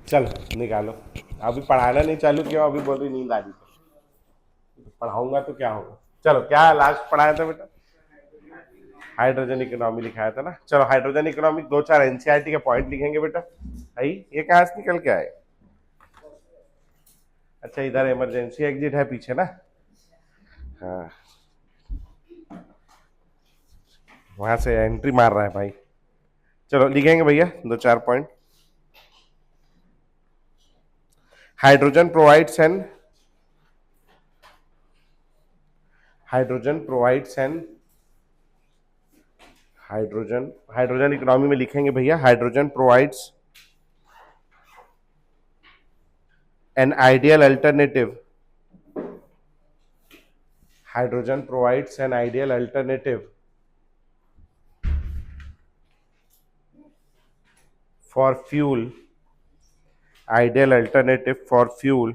चल निकालो। अभी पढ़ाना नहीं चालू किया, अभी बोल रही नींद आ रही थी। पढ़ाऊंगा तो क्या होगा। चलो, क्या लास्ट पढ़ाया था बेटा? हाइड्रोजन इकोनॉमी लिखाया था ना। चलो हाइड्रोजन इकोनॉमी दो चार एनसीईआरटी के पॉइंट लिखेंगे बेटा। भाई ये कहाँ से निकल के आए? अच्छा, इधर इमरजेंसी एग्जिट है पीछे ना। हाँ, वहां से एंट्री मार रहा है भाई। चलो लिखेंगे भैया दो चार point. Hydrogen provides N hydrogen provides N hydrogen hydrogen economy में लिखेंगे भैया, hydrogen provides an ideal alternative hydrogen provides an ideal alternative for fuel ideal alternative for fuel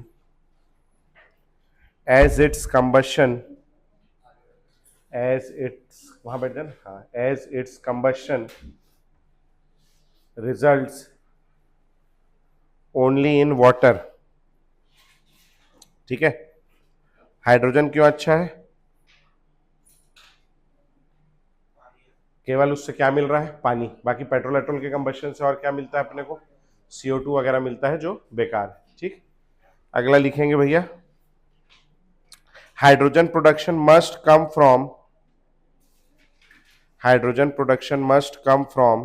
as its combustion as its वहां बैठ जाना, हाँ, as its combustion results only in water। ठीक है। Hydrogen क्यों अच्छा है? केवल उससे क्या मिल रहा है? पानी। बाकी पेट्रोल वेट्रोल के कंबशन से और क्या मिलता है अपने को? CO2 वगैरह मिलता है जो बेकार है। ठीक। अगला लिखेंगे भैया, hydrogen production must come from hydrogen production must come from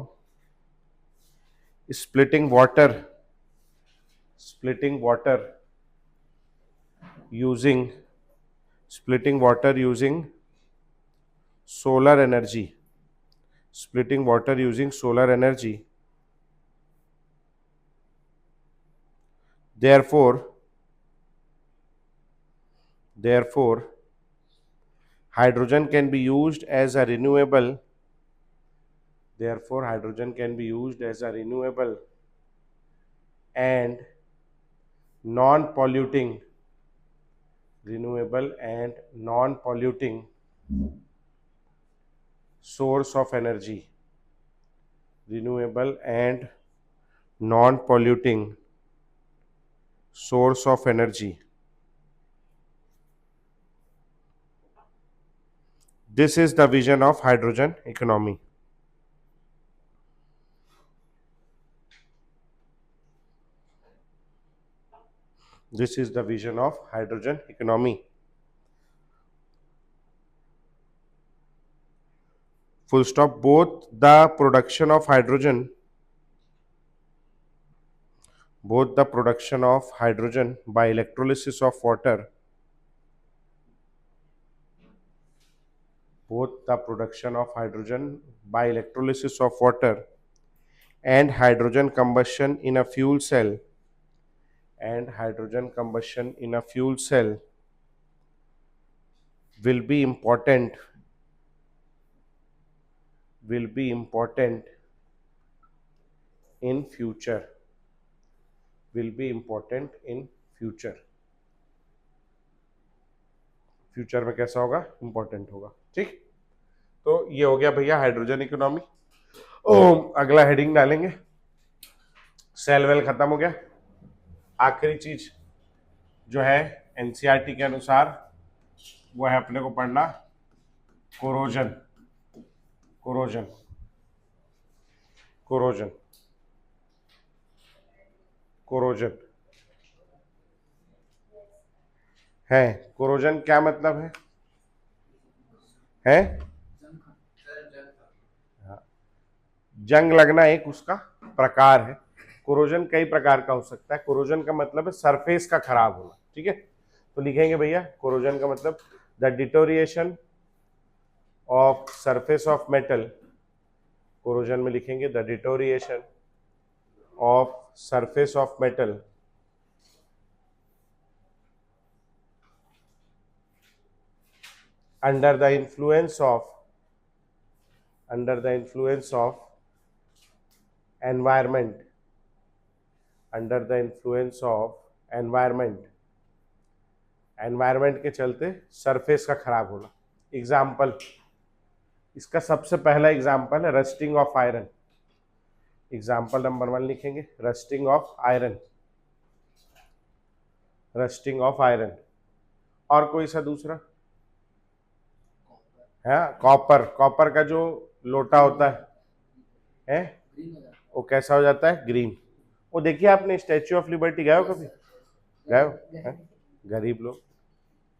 splitting water splitting water using splitting water using solar energy splitting water using solar energy। Therefore hydrogen can be used as a renewable therefore hydrogen can be used as a renewable and non-polluting renewable and non-polluting source of energy renewable and non-polluting source of energy। This is the vision of hydrogen economy। This is the vision of hydrogen economy। Full stop। Both the production of hydrogen by electrolysis of water both the production of hydrogen by electrolysis of water and hydrogen combustion in a fuel cell will be important in future future में कैसा होगा? Important होगा। ठीक। तो ये हो गया भैया हाइड्रोजन इकोनॉमी। अगला हेडिंग डालेंगे, सेल वेल खत्म हो गया। आखिरी चीज जो है एनसीईआरटी के अनुसार वो है अपने को पढ़ना कोरोजन कोरोजन कोरोजन कोरोजन है। कोरोजन क्या मतलब है? जंग लगना एक उसका प्रकार है। कोरोजन कई प्रकार का हो सकता है। कोरोजन का मतलब है सरफेस का खराब होना। ठीक है। तो लिखेंगे भैया कोरोजन का मतलब the deterioration of surface of metal. Corrosion में लिखेंगे the deterioration of surface of metal under the influence of environment environment के चलते सरफेस का खराब होना। एग्जाम्पल, इसका सबसे पहला एग्जाम्पल है rusting of iron. Example number 1 लिखेंगे rusting of iron. Rusting of iron. और कोई सा दूसरा है? कॉपर, कॉपर का जो लोटा होता है वो कैसा हो जाता है? ग्रीन। वो देखिए आपने स्टैच्यू ऑफ लिबर्टी गए हो कभी? गए हो? हैं? गरीब लोग,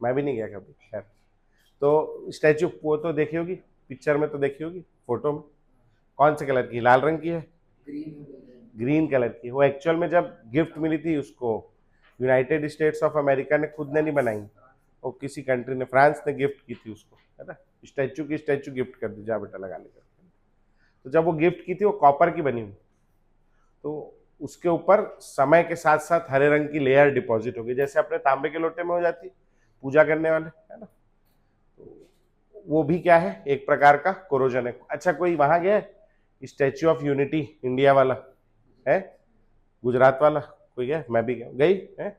मैं भी नहीं गया कभी। खैर, तो स्टैच्यू वो तो देखी होगी, पिक्चर में तो देखी होगी, फोटो में। कौन से कलर की? लाल रंग की है? ग्रीन कलर की। वो एक्चुअल में जब गिफ्ट मिली थी उसको, यूनाइटेड स्टेट्स ऑफ अमेरिका ने खुद ने नहीं बनाई, वो किसी कंट्री ने, फ्रांस ने गिफ्ट की थी उसको, है ना। स्टैच्यू की स्टैच्यू गिफ्ट कर दी, जा बेटा लगा लेकर। तो जब वो गिफ्ट की थी वो कॉपर की बनी हुई, तो उसके ऊपर समय के साथ साथ हरे रंग की लेयर डिपॉजिट हो गई, जैसे अपने तांबे के लोटे में हो जाती पूजा करने वाले, है ना। तो वो भी क्या है? एक प्रकार का कोरोजन है। अच्छा, कोई वहां गया स्टैच्यू ऑफ यूनिटी इंडिया वाला है? गुजरात वाला कोई गया? मैं भी गया, गई है।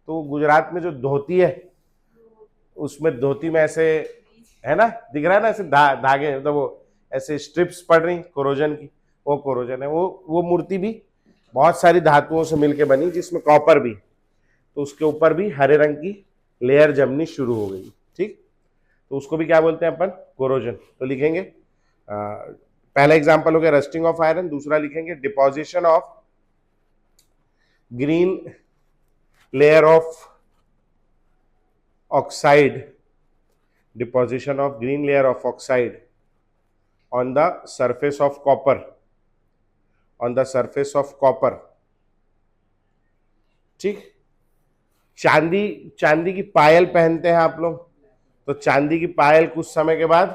तो गुजरात में जो धोती है, उसमें धोती में ऐसे, है ना, दिख रहा है ना, ऐसे धागे, मतलब वो ऐसे स्ट्रिप्स पड़ रही कोरोजन की, वो कोरोजन है। वो मूर्ति भी बहुत सारी धातुओं से मिलकर बनी, जिसमें कॉपर भी, तो उसके ऊपर भी हरे रंग की लेयर जमनी शुरू हो गई। ठीक, तो उसको भी क्या बोलते हैं अपन? कोरोजन। तो लिखेंगे पहला एग्जांपल हो गया रस्टिंग ऑफ आयरन, दूसरा लिखेंगे deposition of green layer of oxide, deposition of green layer of oxide on the surface of copper, on the surface of copper। ठीक, चांदी, चांदी की पायल पहनते हैं आप लोग, तो चांदी की पायल कुछ समय के बाद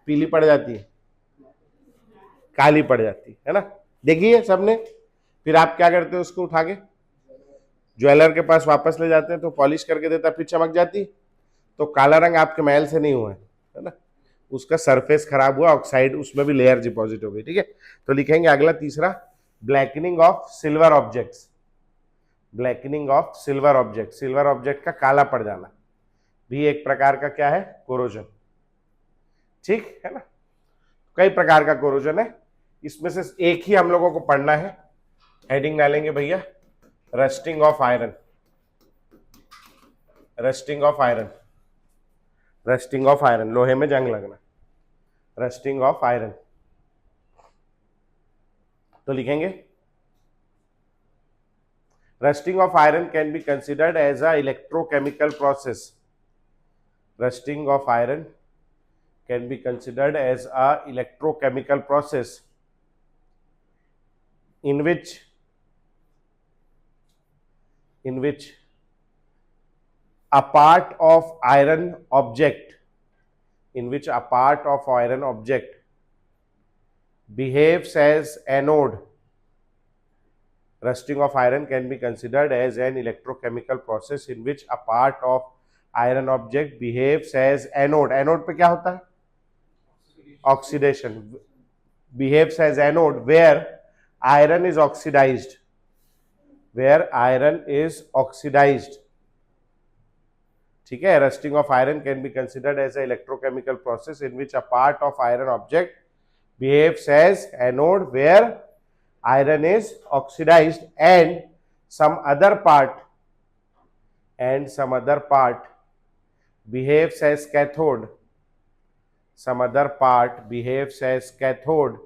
पीली पड़ जाती है, काली पड़ जाती है ना, देखिए सबने। फिर आप क्या करते हो? उसको उठा के ज्वेलर के पास वापस ले जाते हैं, तो पॉलिश करके देता, फिर चमक जाती। तो काला रंग आपके महल से नहीं हुआ है ना, उसका सरफेस खराब हुआ, ऑक्साइड उसमें भी लेयर डिपॉजिट हो गई। ठीक है, तो लिखेंगे अगला तीसरा, blackening of silver objects. Blackening of silver object, silver object का काला पड़ जाना भी एक प्रकार का क्या है? कोरोजन। ठीक है ना, कई प्रकार का कोरोजन है, इसमें से एक ही हम लोगों को पढ़ना है। हेडिंग डालेंगे भैया, rusting of iron. Rusting of iron, rusting of iron, लोहे में जंग लगना, रस्टिंग ऑफ आयरन। तो लिखेंगे rusting of iron can be considered as a electrochemical process. Rusting of iron can be considered as a electrochemical process in which a part of iron object, in which a part of iron object behaves as anode. Rusting of iron can be considered as an electrochemical process in which a part of iron object behaves as anode. Anode पे क्या होता है? Oxidation. Behaves as anode where iron is oxidized. Where iron is oxidized. ठीक है, rusting of iron can be considered as a electrochemical process in which a part of iron object behaves as anode where iron is oxidized and some other part behaves as cathode. Some other part behaves as cathode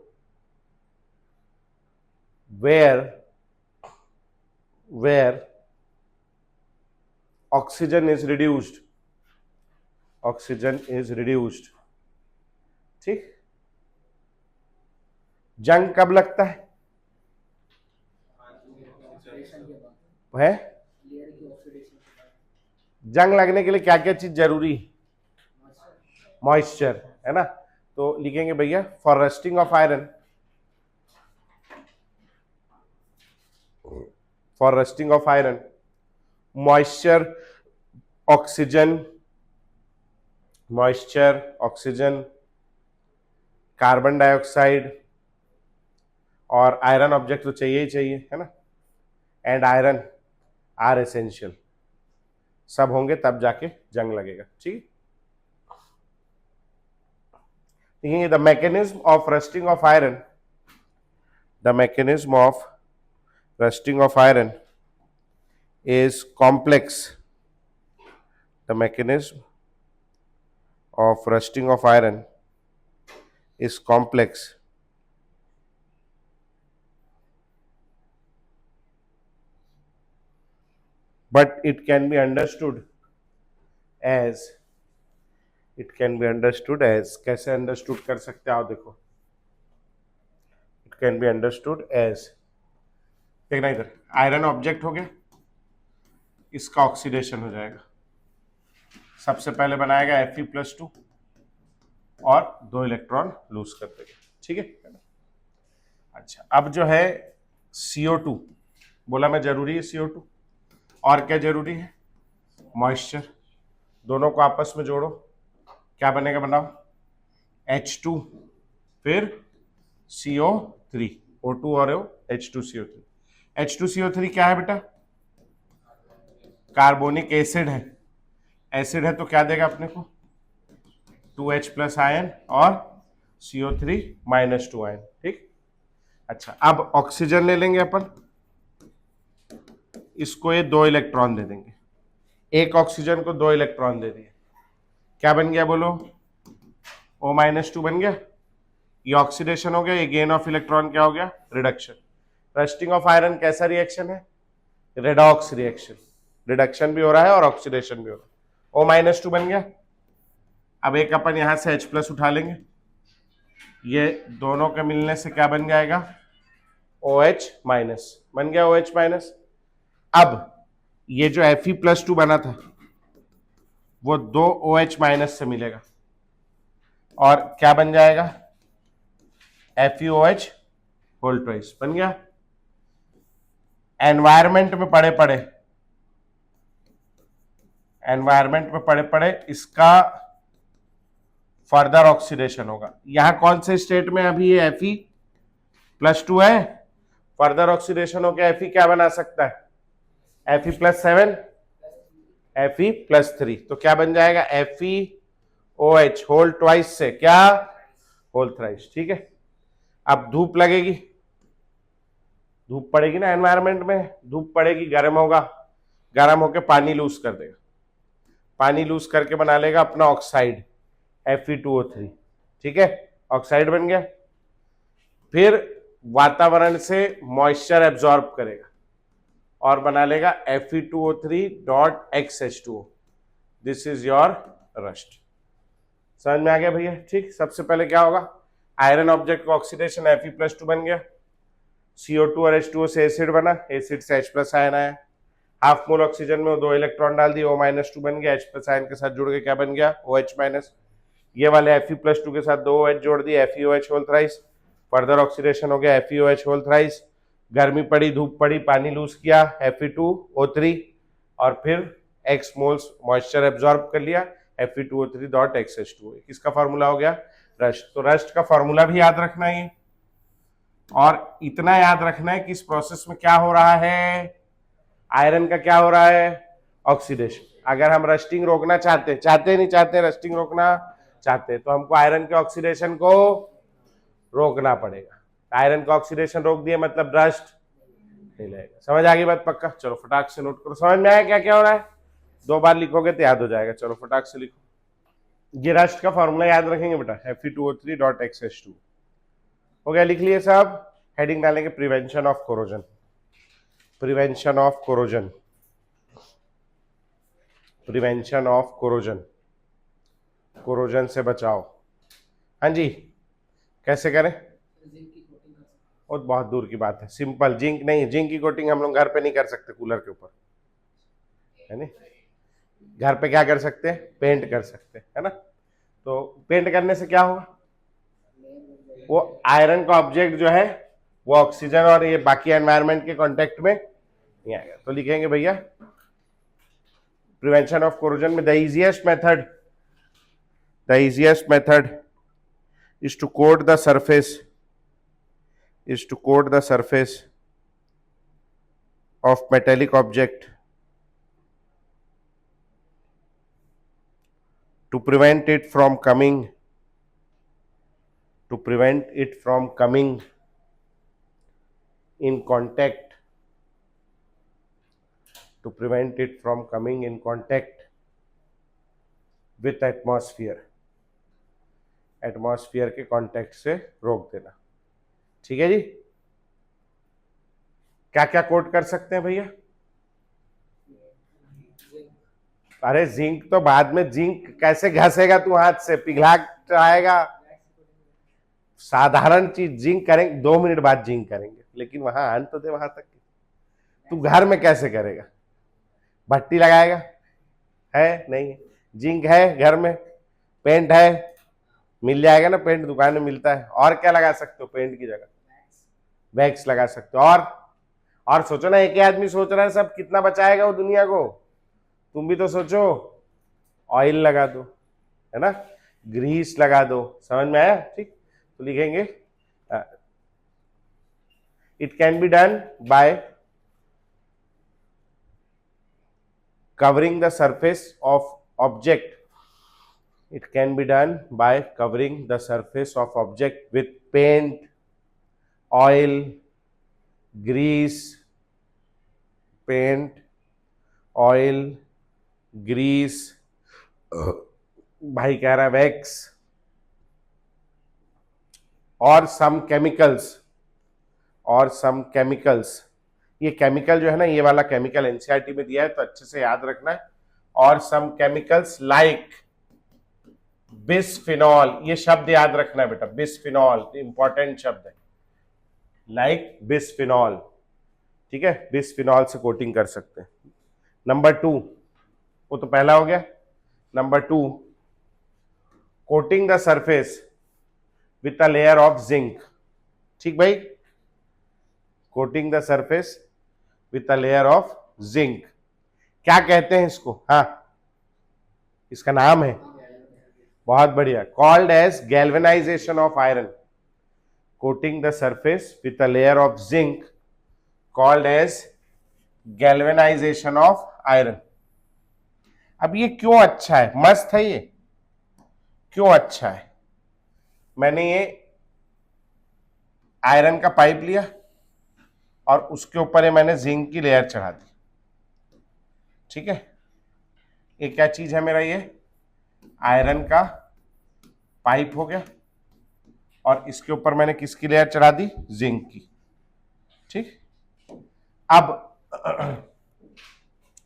where oxygen is reduced. Oxygen is reduced. ठीक, जंग कब लगता है? है जंग लगने के लिए क्या क्या चीज जरूरी? मॉइस्चर, है ना। तो लिखेंगे भैया for rusting of iron, for rusting of iron moisture, oxygen, moisture, oxygen, carbon dioxide और आयरन ऑब्जेक्ट तो चाहिए ही चाहिए, है ना, एंड आयरन आर एसेंशियल। सब होंगे तब जाके जंग लगेगा। ठीक, देखिए the mechanism of rusting of iron, the mechanism of rusting of iron is complex, the mechanism of rusting of iron is complex, but it can be understood as कैसे understood कर सकते हैं आप देखो, it can be understood as, देखना इधर, iron object हो गया, इसका ऑक्सीडेशन हो जाएगा, सबसे पहले बनाएगा Fe+2 और 2 इलेक्ट्रॉन लूज कर देगा, ठीक है। अच्छा, अब जो है CO2 बोला मैं जरूरी है, CO2 और क्या जरूरी है, मॉइस्चर, दोनों को आपस में जोड़ो, क्या बनेगा, बनाओ H2 फिर CO3, O2 और H2CO3। H2CO3 क्या है बेटा, कार्बोनिक एसिड है, एसिड है तो क्या देगा अपने को 2H प्लस आयन और CO3 -2 आयन, ठीक। अच्छा, अब ऑक्सीजन ले लेंगे अपन, इसको ये 2 इलेक्ट्रॉन दे देंगे, एक ऑक्सीजन को 2 इलेक्ट्रॉन दे दिए, क्या बन गया बोलो, O-2 बन गया, ये ऑक्सीडेशन हो गया, ये गेन ऑफ इलेक्ट्रॉन क्या हो गया, रिडक्शन। रस्टिंग ऑफ आयरन कैसा रिएक्शन है, रेडॉक्स रिएक्शन, रिडक्शन भी हो रहा है और ऑक्सीडेशन भी हो रहा है, O-2 बन गया। अब एक अपन यहां से H+ उठा लेंगे, ये दोनों के मिलने से क्या बन जाएगा, OH- बन गया, OH-। अब ये जो Fe+2 बना था वो 2 OH- से मिलेगा और क्या बन जाएगा, FeOH होल ट्वाइस बन गया। एनवायरमेंट में पड़े पड़े इसका फर्दर ऑक्सीडेशन होगा, यहां कौन से स्टेट में अभी ये Fe+2 है, फर्दर ऑक्सीडेशन होकर Fe क्या बना सकता है, Fe+7 Fe+3, तो क्या बन जाएगा, FeOH होल ट्वाइस से क्या, होल थ्राइस, ठीक है। अब धूप लगेगी, धूप पड़ेगी ना एनवायरमेंट में, धूप पड़ेगी, गर्म होगा, गर्म होकर पानी लूज कर देगा, पानी लूज करके बना लेगा अपना ऑक्साइड Fe2O3, ठीक है, ऑक्साइड बन गया। फिर वातावरण से मॉइस्चर एब्जॉर्ब करेगा और बना लेगा Fe2O3.XH2O, this is your rust. समझ में आ गया भैया, ठीक। सबसे पहले क्या होगा, आयरन ऑब्जेक्ट का ऑक्सीडेशन, Fe+2 बन गया, CO2 और H2O से एसिड बना, एसिड से H+ आयन आया, हाफ मोल ऑक्सीजन में 2 इलेक्ट्रॉन डाल दिए, O-2 बन गया, H+ आयन के साथ जुड़ के क्या बन गया, OH-। ये वाले Fe+2 के साथ 2 OH जोड़ दिए, FeOH whole thrice, further oxidation हो गया FeOH होल थ्राइस, गर्मी पड़ी, धूप पड़ी, पानी लूज किया Fe2O3 और फिर X मोल्स मॉइस्चर एब्जॉर्ब कर लिया Fe2O3.XH2O, किसका फॉर्मूला हो गया, रस्ट। तो रस्ट का फॉर्मूला भी याद रखना है, और इतना याद रखना है कि इस प्रोसेस में क्या हो रहा है, आयरन का क्या हो रहा है, ऑक्सीडेशन। अगर हम रस्टिंग रोकना नहीं चाहते रस्टिंग रोकना चाहते, तो हमको आयरन के ऑक्सीडेशन को रोकना पड़ेगा, आयरन का ऑक्सीडेशन रोक दिए मतलब रस्ट नहीं लगेगा। समझ आ गई बात, पक्का। चलो फटाक से नोट करो, समझ में आया क्या क्या हो रहा है, 2 बार लिखोगे तो याद हो जाएगा। चलो फटाक से लिखो, ये रस्ट का फॉर्मूला याद रखेंगे बेटा, Fe2O3.XH2 हो गया, लिख लिए सब। हेडिंग डालेंगे prevention of corrosion, prevention of corrosion, prevention of corrosion, corrosion से बचाओ। हाँ जी, कैसे करें, और बहुत दूर की बात है, सिंपल, जिंक नहीं, जिंक की कोटिंग हम लोग घर पे नहीं कर सकते, कूलर के ऊपर है नहीं, घर पे क्या कर सकते हैं, पेंट कर सकते हैं, है ना। तो पेंट करने से क्या होगा, वो आयरन का ऑब्जेक्ट जो है वो ऑक्सीजन और ये बाकी एनवायरनमेंट के कांटेक्ट में नहीं आएगा। तो लिखेंगे भैया प्रिवेंशन ऑफ कोरोजन में the easiest method is to coat the surface of metallic object to prevent it from coming in contact with atmosphere, atmosphere के कांटेक्ट से रोक देना। ठीक है जी। क्या क्या कोट कर सकते हैं भैया? अरे जिंक तो बाद में, जिंक कैसे घसेगा तू हाथ से, पिघला आएगा। साधारण चीज जिंक करेंगे, 2 मिनट बाद जिंक करेंगे, लेकिन वहां आन तो दे वहां तक। तू घर में कैसे करेगा? भट्टी लगाएगा? है नहीं। जिंक है घर में, पेंट है, मिल जाएगा ना, पेंट दुकान में मिलता है। और क्या लगा सकते हो पेंट की जगह? वैक्स लगा सकते हो। और सोचो ना, एक ही आदमी सोच रहा है सब, कितना बचाएगा वो दुनिया को? तुम भी तो सोचो। ऑयल लगा दो, है ना, ग्रीस लगा दो। समझ में आया? ठीक। तो लिखेंगे it can be done by covering the surface of object. It can be done by covering the surface of object with paint, oil, grease, paint, oil, grease, भाई कह रहा है वैक्स, और सम केमिकल्स। ये केमिकल जो है ना, ये वाला केमिकल एनसीईआरटी में दिया है, तो अच्छे से याद रखना है। और सम केमिकल्स लाइक बिस्फिनॉल, ये शब्द याद रखना है बेटा, बिस्फिनॉल इंपॉर्टेंट शब्द है, लाइक बिस्फिनॉल। ठीक है, बिस्फिनॉल से कोटिंग कर सकते हैं। नंबर 2, वो तो पहला हो गया। Number 2, coating the surface with a layer of zinc. ठीक भाई, coating the surface with a layer of zinc. क्या कहते हैं इसको? हाँ, इसका नाम है, बहुत बढ़िया, called as galvanization of iron. Coating the surface with a layer of zinc called as galvanization of iron. अब ये क्यों अच्छा है? मस्त है ये। क्यों अच्छा है? मैंने ये आयरन का पाइप लिया और उसके ऊपर ये मैंने जिंक की लेयर चढ़ा दी। ठीक है, ये क्या चीज है मेरा? ये आयरन का पाइप हो गया, और इसके ऊपर मैंने किसकी लेयर चढ़ा दी? जिंक की। ठीक। अब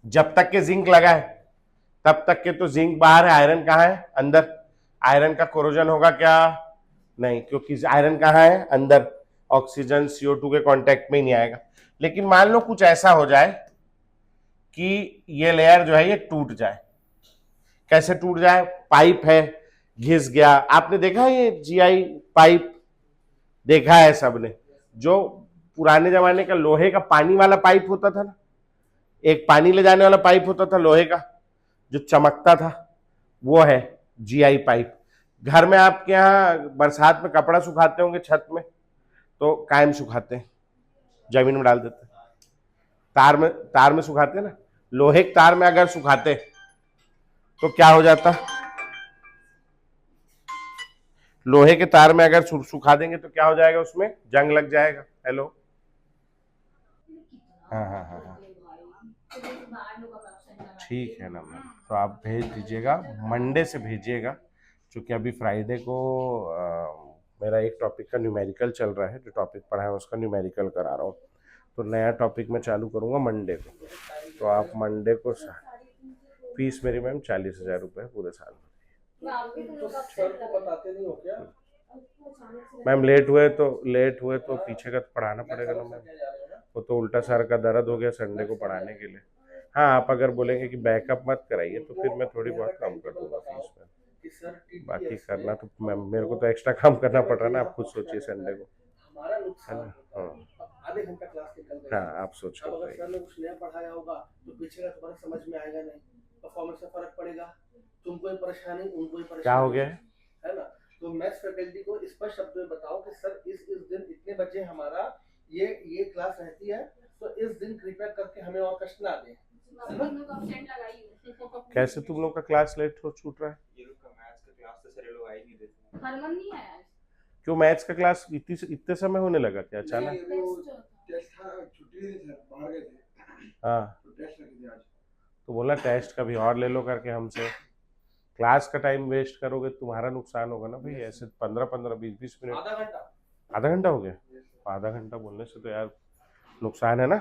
जब तक के जिंक लगा है तब तक के तो जिंक बाहर है, आयरन कहाँ है? अंदर। आयरन का कोरोजन होगा क्या? नहीं, क्योंकि आयरन कहाँ है? अंदर। ऑक्सीजन CO2 के कांटेक्ट में ही नहीं आएगा। लेकिन मान लो कुछ ऐसा हो जाए कि ये लेयर जो है ये टूट जाए। कैसे टूट जाए? पाइप है, घिस गया। आपने देखा ये GI पाइप? देखा है सबने। जो पुराने जमाने का लोहे का पानी वाला पाइप होता था ना, एक पानी ले जाने वाला पाइप होता था लोहे का, जो चमकता था, वो है GI पाइप। घर में आपके यहाँ बरसात में कपड़ा सुखाते होंगे छत में, तो कायम सुखाते हैं, जमीन में डाल देते हैं। तार में सुखाते हैं ना, लोहे के तार में अगर सुखाते तो क्या हो जाता? लोहे के तार में अगर सुखा देंगे तो क्या हो जाएगा? उसमें जंग लग जाएगा। हेलो, हाँ हाँ हाँ हाँ, ठीक है ना मैम, तो आप भेज दीजिएगा, मंडे से भेजिएगा, क्योंकि अभी फ्राइडे को मेरा एक टॉपिक का न्यूमेरिकल चल रहा है, जो टॉपिक पढ़ा है उसका न्यूमेरिकल करा रहा हूँ, तो नया टॉपिक मैं चालू करूँगा मंडे को। तो आप मंडे को, फीस मेरी मैम 40,000 रुपये पूरे साल में। मैम लेट हुए तो पीछे का पढ़ाना पड़ेगा ना मैम, वो तो उल्टा सर का दर्द हो गया संडे को पढ़ाने के लिए। हाँ, आप अगर बोलेंगे कि बैकअप मत कराइए तो फिर मैं थोड़ी बहुत कम कर दूंगा फीस में। बाकी करना तो मैम मेरे को तो एक्स्ट्रा काम करना पड़ रहा है ना, आप खुद सोचिए संडे को, है ना। हाँ, आप सोचो। अगर सर ने कुछ नया पढ़ाया होगा तो पीछे का तुम्हारा समझ में आएगा नहीं, परफॉर्मेंस में फर्क पड़ेगा, तुमको ही परेशानी, उनको ही परेशानी। क्या हो गया है ना? तो मैथ्स फैकल्टी को स्पष्ट शब्द में बताओ कि सर इस दिन इतने बजे हमारा ये क्लास रहती है, तो इस दिन कृपया करके हमें और कष्ट ना दें। कैसे तुम लोग का क्लास लेट हो छूट रहा है? ये लोग का मैथ्स का क्लास तो सर लोग आ ही नहीं देते। हरमन नहीं आया क्यों? मैथ्स का क्लास इतने समय होने लगा क्या अचानक? हाँ, तो बोला टेस्ट का भी और ले लो करके हमसे। क्लास का टाइम वेस्ट करोगे तुम्हारा नुकसान होगा ना भाई, ऐसे 15-15 20-20 मिनट। आधा घंटा हो गया? आधा घंटा बोलने से तो यार नुकसान है ना।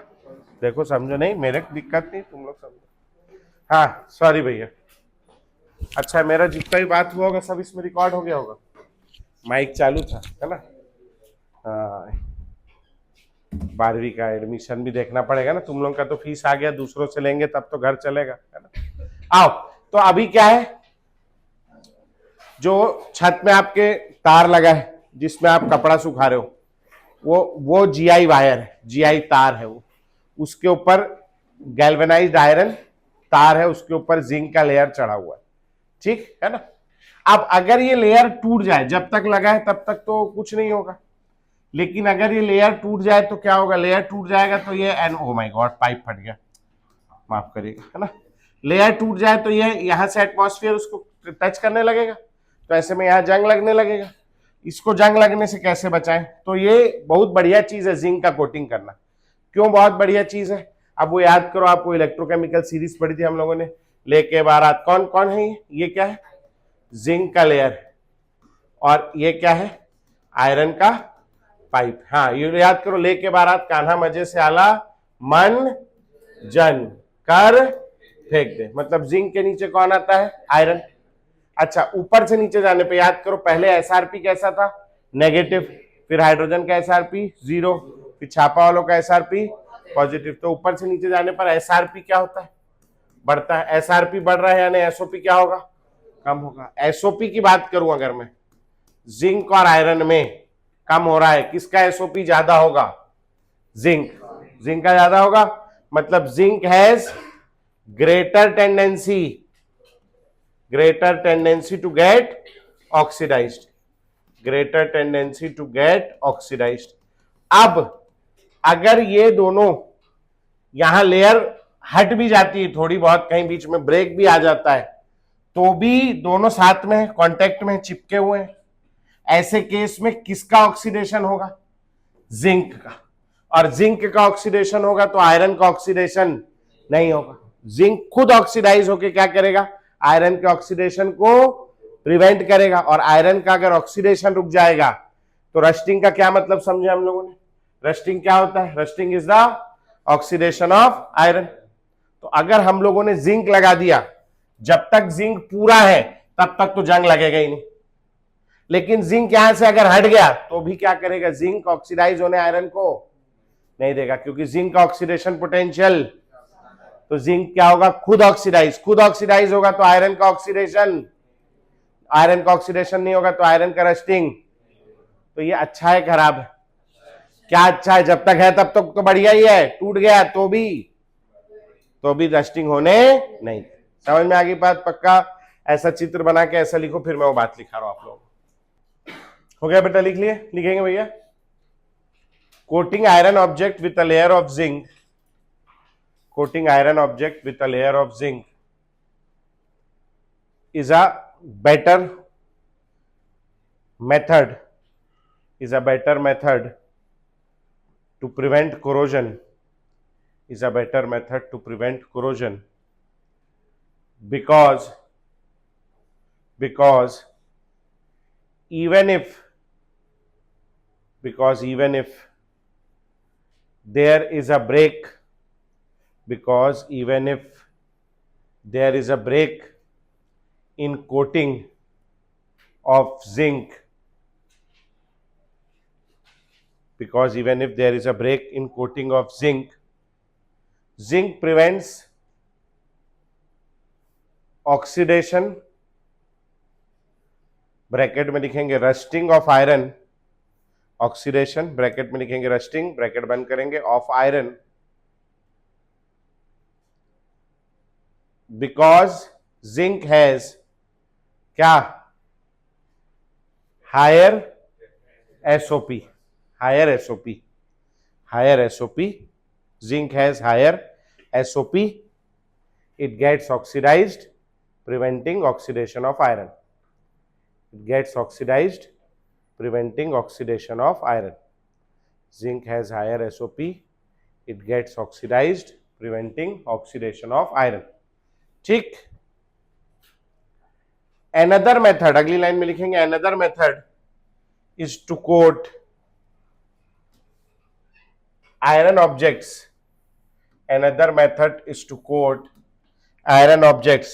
देखो समझो, नहीं मेरे को दिक्कत नहीं, तुम लोग समझो। हाँ सॉरी भैया। अच्छा मेरा जितना भी बात हुआ होगा सब इसमें रिकॉर्ड हो गया होगा, माइक चालू था है ना। हाँ 12वीं का एडमिशन भी देखना पड़ेगा ना, तुम लोग का तो फीस आ गया, दूसरों से लेंगे तब तो घर चलेगा है ना। आओ तो अभी क्या है, जो छत में आपके तार लगा है जिसमें आप कपड़ा सुखा रहे हो, वो जीआई वायर है, जीआई तार है वो, उसके ऊपर गैल्वेनाइज्ड आयरन तार है, उसके ऊपर जिंक का लेयर चढ़ा हुआ है, ठीक है ना। अब अगर ये लेयर टूट जाए, जब तक लगा है तब तक तो कुछ नहीं होगा, लेकिन अगर ये लेयर टूट जाए तो क्या होगा, लेयर टूट जाएगा तो ये एन ओ माय गॉड पाइप फट गया, माफ करिएगा है ना। लेयर टूट जाए तो ये यहां से एटमॉस्फेयर उसको टच करने लगेगा, तो ऐसे में यहां जंग लगने लगेगा। इसको जंग लगने से कैसे बचाएं, तो ये बहुत बढ़िया चीज है जिंक का कोटिंग करना। क्यों बहुत बढ़िया चीज है, अब वो याद करो, आपको इलेक्ट्रोकेमिकल सीरीज पढ़ी थी हम लोगों ने, लेके बारात, कौन कौन है ये क्या है, जिंक का लेयर, और ये क्या है, आयरन का पाइप। हाँ ये याद करो, लेके बारात कान्हा मजे से आला मन जन कर फेंक दे, मतलब जिंक के नीचे कौन आता है, आयरन। अच्छा ऊपर से नीचे जाने पे याद करो, पहले एसआरपी कैसा था, नेगेटिव, फिर हाइड्रोजन का एसआरपी 0, फिर छापा वालों का एसआरपी पॉजिटिव। तो ऊपर से नीचे जाने पर एसआरपी क्या होता है, बढ़ता है। एसआरपी बढ़ रहा है यानी एसओपी क्या होगा, कम होगा। एसओपी की बात करूं अगर मैं, जिंक और आयरन में कम हो रहा है, किसका एसओपी ज्यादा होगा, जिंक, जिंक का ज्यादा होगा, मतलब zinc has greater tendency to get oxidized, greater tendency to get oxidized. अब अगर ये दोनों यहां लेयर हट भी जाती है थोड़ी बहुत, कहीं बीच में ब्रेक भी आ जाता है, तो भी दोनों साथ में कांटेक्ट में चिपके हुए हैं, ऐसे केस में किसका ऑक्सीडेशन होगा, जिंक का। और जिंक का ऑक्सीडेशन होगा तो आयरन का ऑक्सीडेशन नहीं होगा। जिंक खुद ऑक्सीडाइज होकर क्या करेगा, आयरन के ऑक्सीडेशन को प्रिवेंट करेगा, और आयरन का अगर ऑक्सीडेशन रुक जाएगा तो रस्टिंग का क्या मतलब समझे हम लोगों ने, रस्टिंग क्या होता है, rusting is the oxidation of iron. तो अगर हम लोगों ने जिंक लगा दिया, जब तक जिंक पूरा है तब तक तो जंग लगेगा ही नहीं, लेकिन जिंक यहां से अगर हट गया तो भी क्या करेगा, जिंक ऑक्सीडाइज होने आयरन को नहीं देगा, क्योंकि जिंक का ऑक्सीडेशन पोटेंशियल, तो जिंक क्या होगा, खुद ऑक्सीडाइज होगा तो आयरन का ऑक्सीडेशन, आयरन का ऑक्सीडेशन नहीं होगा तो आयरन का रस्टिंग। तो ये अच्छा है खराब है, क्या अच्छा है, जब तक है तब तक तो बढ़िया ही है, टूट गया तो भी रस्टिंग होने नहीं। समझ में आ गई बात, पक्का ऐसा चित्र बना के ऐसा लिखो, फिर मैं वो बात लिखा रहा हूं आप लोगों को। हो गया बेटा, लिख लिए, लिखेंगे भैया, coating iron object with a layer of zinc, coating iron object with a layer of zinc is a better method to prevent corrosion, because even if there is a break, because even if there is a break in coating of zinc, because even if there is a break in coating of zinc prevents oxidation, bracket में लिखेंगे rusting of iron, oxidation bracket में लिखेंगे rusting, bracket बंद करेंगे, of iron, because zinc has क्या, higher SOP, zinc has higher SOP, it gets oxidized preventing oxidation of iron, zinc has higher SOP, it gets oxidized preventing oxidation of iron। ठीक, Another method, अगली line में लिखेंगे another method is to coat iron objects. Another method is to coat iron objects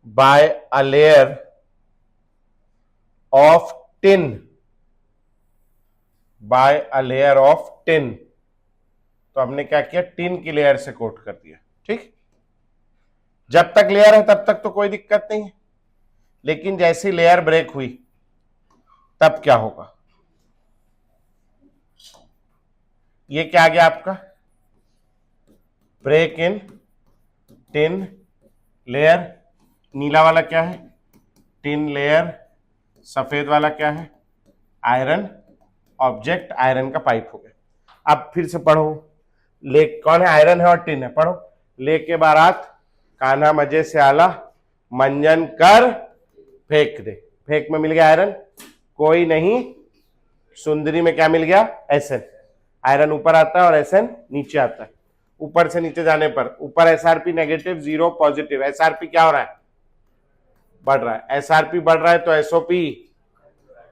by a layer of tin. By a layer of tin. तो हमने क्या किया, tin की layer से कोट कर दिया। ठीक, जब तक लेयर है तब तक तो कोई दिक्कत नहीं है, लेकिन जैसी लेयर ब्रेक हुई तब क्या होगा, ये क्या आ गया आपका, ब्रेक इन टिन लेयर। नीला वाला क्या है, टिन लेयर। सफेद वाला क्या है, आयरन ऑब्जेक्ट, आयरन का पाइप हो गया। अब फिर से पढ़ो, ले कौन है, आयरन है और टिन है। पढ़ो, लेके बारात कान्हा मजे से आला, मंजन कर फेंक दे। फेंक में मिल गया आयरन, कोई नहीं, सुंदरी में क्या मिल गया, एसएन। आयरन ऊपर आता है और एसएन नीचे आता है। ऊपर से नीचे जाने पर ऊपर SRP negative, zero positive. SRP क्या हो रहा है, बढ़ रहा है। एसआरपी बढ़ रहा है तो एसओपी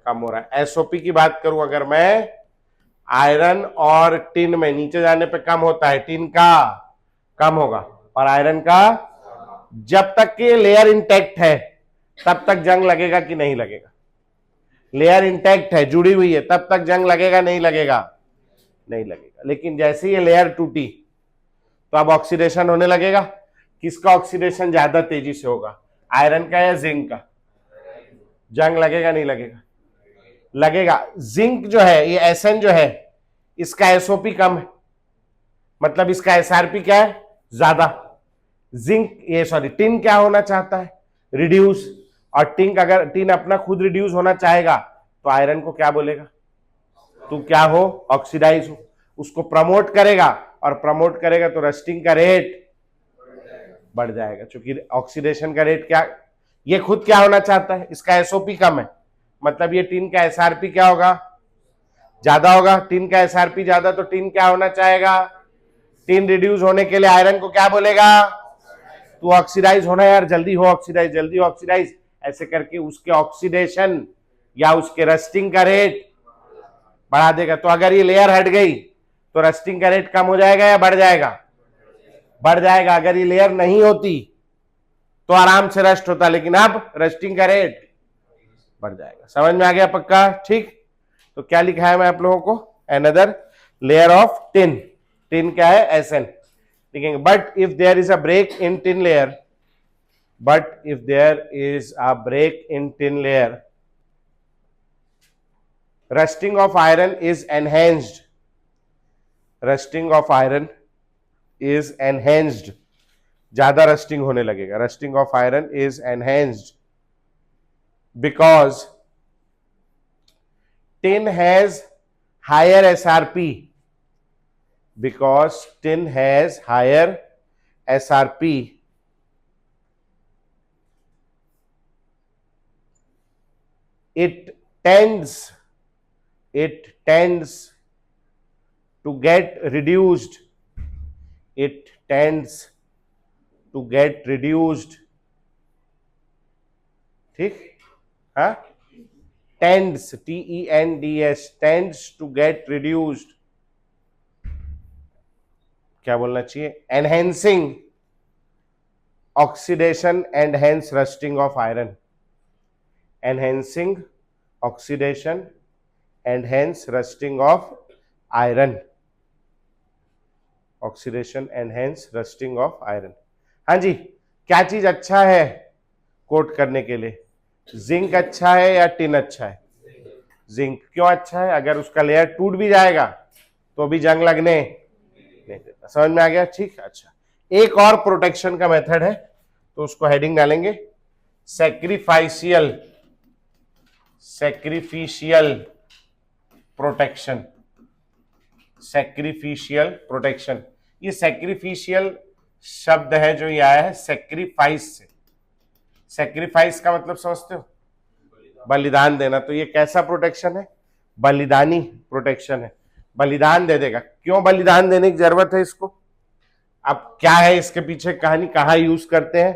कम हो रहा है। एसओपी की बात करूं अगर मैं, आयरन और टिन में नीचे जाने पे कम होता है, टिन का कम होगा और आयरन का। जब तक कि लेयर इंटैक्ट है तब तक जंग लगेगा कि नहीं लगेगा, लेयर इंटैक्ट है, जुड़ी हुई है, तब तक जंग लगेगा नहीं लगेगा, नहीं लगेगा। लेकिन जैसे ये लेयर टूटी तो अब ऑक्सीडेशन होने लगेगा। किसका ऑक्सीडेशन ज्यादा तेजी से होगा, आयरन का या जिंक का? जंग लगेगा नहीं लगेगा, लगेगा। जिंक जो है, ये एसएन जो है, इसका एसओपी कम है, मतलब इसका एसआरपी क्या है, ज्यादा। जिंक ये सॉरी टिन क्या होना चाहता है, रिड्यूस। और टिन अगर टिन अपना खुद रिड्यूस होना चाहेगा तो आयरन को क्या बोलेगा, तू क्या हो, ऑक्सीडाइज हो। उसको प्रमोट करेगा और प्रमोट करेगा तो रस्टिंग का रेट बढ़ जाएगा, क्योंकि ऑक्सीडेशन का रेट क्या, ये खुद क्या होना चाहता है, इसका एसओपी कम है, मतलब ये टिन का एसआरपी क्या होगा, ज्यादा होगा। टिन का एसआरपी ज्यादा तो टिन क्या होना चाहेगा, टिन रिड्यूस होने के लिए आयरन को क्या बोलेगा, तू ऑक्सीडाइज होना यार, जल्दी हो ऑक्सीडाइज, जल्दी ऑक्सीडाइज। ऐसे करके उसके ऑक्सीडेशन या उसके रस्टिंग का रेट बढ़ा देगा। तो अगर ये लेयर हट गई तो रस्टिंग का रेट कम हो जाएगा या बढ़ जाएगा, बढ़ जाएगा। अगर ये लेयर नहीं होती तो आराम से रस्ट होता, लेकिन अब रस्टिंग का रेट बढ़ जाएगा। समझ में आ गया पक्का? ठीक, तो क्या लिखा है मैं आप लोगों को, another layer of tin. Tin क्या है, एसएन लिखेंगे। But if there is a break in tin layer, but if there is a break in tin layer, rusting of iron is enhanced. Rusting of iron is enhanced, ज्यादा rusting होने लगेगा। Rusting of iron is enhanced because tin has higher SRP, because tin has higher SRP, it tends to get reduced, it tends to get reduced। ठीक, हाँ, tends, TENDS, tends to get reduced। क्या बोलना चाहिए, enhancing oxidation and hence rusting of iron, enhancing oxidation and hence rusting of iron, oxidation and hence rusting of iron। हाँ जी, क्या चीज अच्छा है कोट करने के लिए, जिंक अच्छा है या टिन अच्छा है? जिंक। क्यों अच्छा है, अगर उसका लेयर टूट भी जाएगा तो भी जंग लगने नहीं देता। समझ में आ गया? ठीक, अच्छा। एक और प्रोटेक्शन का मेथड है तो उसको हेडिंग डालेंगे सैक्रिफाइशियल, सैक्रिफिशियल प्रोटेक्शन, सैक्रिफिशियल प्रोटेक्शन। ये सैक्रिफिशियल शब्द है जो ये आया है सैक्रिफाइस से। सैक्रिफाइस का मतलब समझते हो, बलिदान देना। तो ये कैसा प्रोटेक्शन है, बलिदानी प्रोटेक्शन है, बलिदान दे देगा। क्यों बलिदान देने की जरूरत है इसको, अब क्या है इसके पीछे कहानी, कहाँ यूज करते हैं?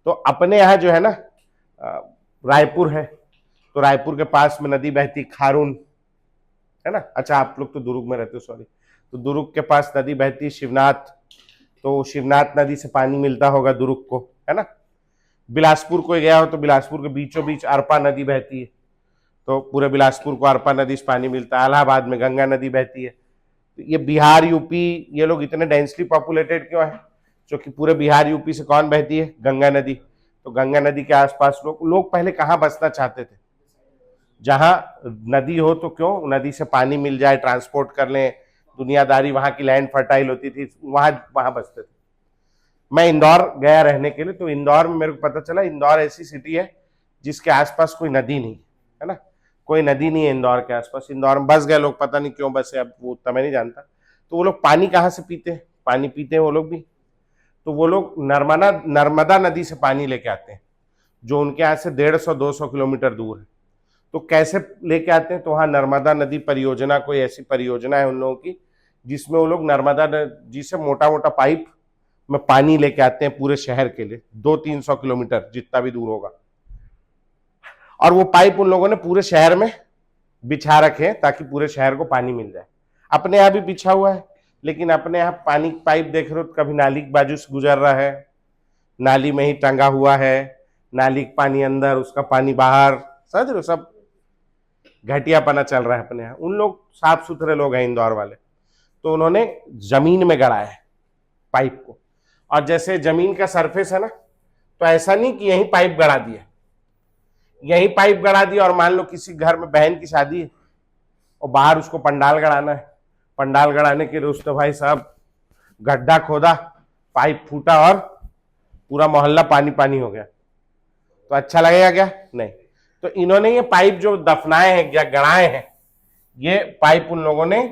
तो अपने यहाँ जो है ना रायपुर है, तो रायपुर के पास में नदी बहती खारून, है ना। अच्छा, आप लोग तो दुर्ग में रहते हो, सॉरी। तो दुर्ग के पास नदी बहती शिवनाथ, तो शिवनाथ नदी से पानी मिलता होगा दुर्ग को, है ना। बिलासपुर को गया हो तो बिलासपुर के बीचों बीच अरपा नदी बहती है, तो पूरे बिलासपुर को अरपा नदी से पानी मिलता है। इलाहाबाद में गंगा नदी बहती है। तो ये बिहार यूपी, ये लोग इतने डेंसली पॉपुलेटेड क्यों है? क्योंकि पूरे बिहार यूपी से कौन बहती है? गंगा नदी। तो गंगा नदी के आसपास लोग पहले कहाँ बसना चाहते थे? जहां नदी हो, तो क्यों नदी से पानी मिल जाए, ट्रांसपोर्ट कर लें, दुनियादारी, वहां की लैंड फर्टाइल होती थी, वहां वहां बसते थे। मैं इंदौर गया रहने के लिए, तो इंदौर में मेरे को पता चला इंदौर ऐसी सिटी है जिसके आसपास कोई नदी नहीं है ना, कोई नदी नहीं है इंदौर के आसपास। इंदौर में बस गए लोग, पता नहीं क्यों बसे, अब वो उतना मैं नहीं जानता। तो वो लोग पानी कहाँ से पीते हैं? पानी पीते हैं वो लोग भी, तो वो लोग नर्मदा नदी से पानी लेके आते हैं, जो उनके यहाँ से 150-200 किलोमीटर दूर है। तो कैसे लेके आते हैं? तो वहाँ नर्मदा नदी परियोजना, कोई ऐसी परियोजना है उन लोगों की, जिसमें वो लोग नर्मदा नदी से मोटा मोटा पाइप में पानी लेके आते हैं पूरे शहर के लिए, 200-300 किलोमीटर जितना भी दूर होगा। और वो पाइप उन लोगों ने पूरे शहर में बिछा रखे हैं ताकि पूरे शहर को पानी मिल जाए। अपने यहाँ भी बिछा हुआ है, लेकिन अपने यहाँ पानी पाइप देख रहे हो तो कभी नाली के बाजू से गुजर रहा है, नाली में ही टंगा हुआ है, नाली का पानी अंदर, उसका पानी बाहर, समझ रहे हो, सब घटियापना चल रहा है अपने यहाँ। उन लोग साफ सुथरे लोग हैं इंदौर वाले, तो उन्होंने जमीन में गड़ा है पाइप को। और जैसे जमीन का सरफेस है ना, तो ऐसा नहीं कि यही पाइप गड़ा दिया, यही पाइप गड़ा दिया और मान लो किसी घर में बहन की शादी है और बाहर उसको पंडाल गड़ाना है, पंडाल गड़ाने के लिए उसने भाई साहब गड्ढा खोदा, पाइप फूटा और पूरा मोहल्ला पानी पानी हो गया, तो अच्छा लगेगा क्या? नहीं। तो इन्होंने ये पाइप जो दफनाए हैं या गड़ाए हैं, ये पाइप उन लोगों ने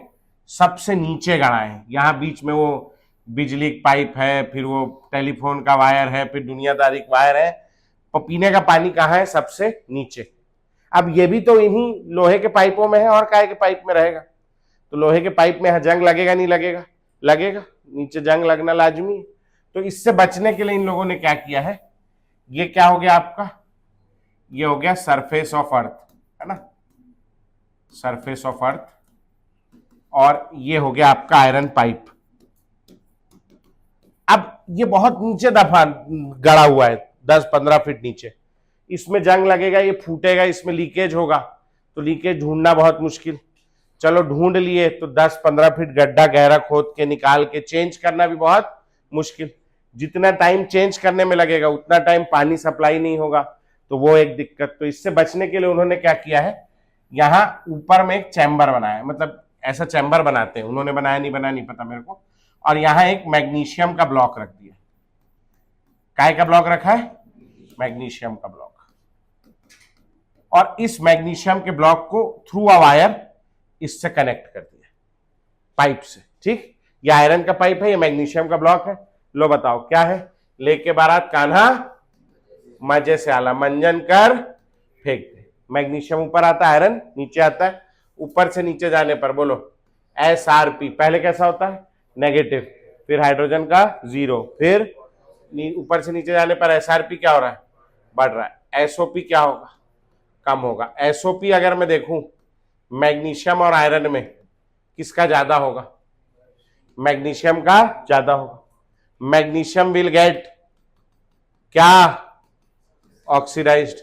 सबसे नीचे गड़ाए हैं। यहाँ बीच में वो बिजली का पाइप है, फिर वो टेलीफोन का वायर है, फिर दुनियादारी का वायर है, पीने का पानी कहाँ है? सबसे नीचे। अब ये भी तो इन्हीं लोहे के पाइपों में है, और काहे के पाइप में रहेगा? तो लोहे के पाइप में जंग लगेगा नहीं लगेगा? लगेगा, नीचे जंग लगना लाजमी है। तो इससे बचने के लिए इन लोगों ने क्या किया है? ये क्या हो गया आपका? ये हो गया सरफेस ऑफ अर्थ, है ना, सरफेस ऑफ अर्थ। और ये हो गया आपका आयरन पाइप। अब ये बहुत नीचे दफा गड़ा हुआ है, 10-15 फीट नीचे। इसमें जंग लगेगा, ये फूटेगा, इसमें लीकेज होगा, तो लीकेज ढूंढना बहुत मुश्किल। चलो ढूंढ लिए, तो 10-15 फीट गड्ढा गहरा खोद के निकाल के चेंज करना भी बहुत मुश्किल। जितना टाइम चेंज करने में लगेगा उतना टाइम पानी सप्लाई नहीं होगा, तो वो एक दिक्कत। तो इससे बचने के लिए उन्होंने क्या किया है? यहाँ ऊपर में एक चैम्बर बनाया है, मतलब ऐसा चैम्बर बनाते हैं, उन्होंने बनाया नहीं बनाया नहीं पता मेरे को। और यहाँ एक मैग्नीशियम का ब्लॉक रख दिया। काय का ब्लॉक रखा है? मैग्नीशियम का ब्लॉक। और इस मैग्नीशियम के ब्लॉक को थ्रू अ वायर इससे कनेक्ट कर दिया पाइप से, ठीक। ये आयरन का पाइप है, ये मैग्नीशियम का ब्लॉक है। लो बताओ क्या है? लेके बारात कान्हा मजे से आला, मंजन कर फेंक दे। मैग्नीशियम ऊपर आता है, आयरन नीचे आता है। ऊपर से नीचे जाने पर बोलो SRP, पहले कैसा होता है? नेगेटिव, फिर हाइड्रोजन का 0, फिर ऊपर से नीचे जाने पर SRP क्या हो रहा है? बढ़ रहा है। SOP क्या होगा? कम होगा। SOP अगर मैं देखूं मैग्नीशियम और आयरन में किसका ज्यादा होगा? मैग्नीशियम का ज्यादा होगा। मैग्नीशियम विल गेट क्या? Oxidized,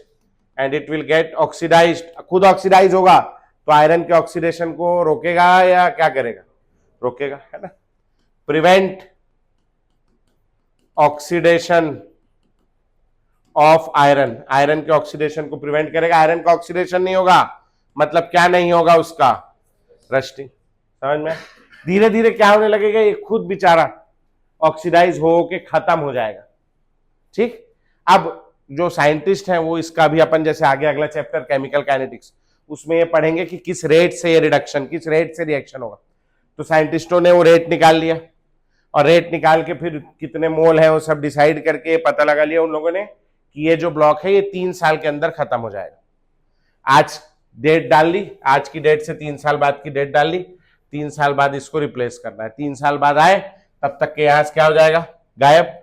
and it will get oxidized, खुद ऑक्सीडाइज होगा, तो आयरन के ऑक्सीडेशन को रोकेगा या क्या करेगा? रोकेगा, है ना। Prevent oxidation of iron, iron के ऑक्सीडेशन को प्रिवेंट करेगा। आयरन का ऑक्सीडेशन नहीं होगा, मतलब क्या नहीं होगा उसका? रस्टिंग। समझ में? धीरे धीरे क्या होने लगेगा? ये खुद बेचारा ऑक्सीडाइज हो के खत्म हो जाएगा, ठीक। अब जो साइंटिस्ट हैं वो इसका भी अपन जैसे आगे अगला चैप्टर केमिकल काइनेटिक्स, उसमें ये पढ़ेंगे कि किस रेट से ये रिडक्शन, किस रेट से रिएक्शन होगा। तो साइंटिस्टों ने वो रेट निकाल लिया, और रेट निकाल के फिर कितने मोल है वो सब डिसाइड करके पता लगा लिया उन लोगों ने कि ये जो ब्लॉक है ये 3 साल के अंदर खत्म हो जाएगा। आज डेट डाल ली, आज की डेट से 3 साल बाद की डेट डाल ली, 3 साल बाद इसको रिप्लेस करना है। 3 साल बाद आए तब तक के यहाँ से क्या हो जाएगा? गायब,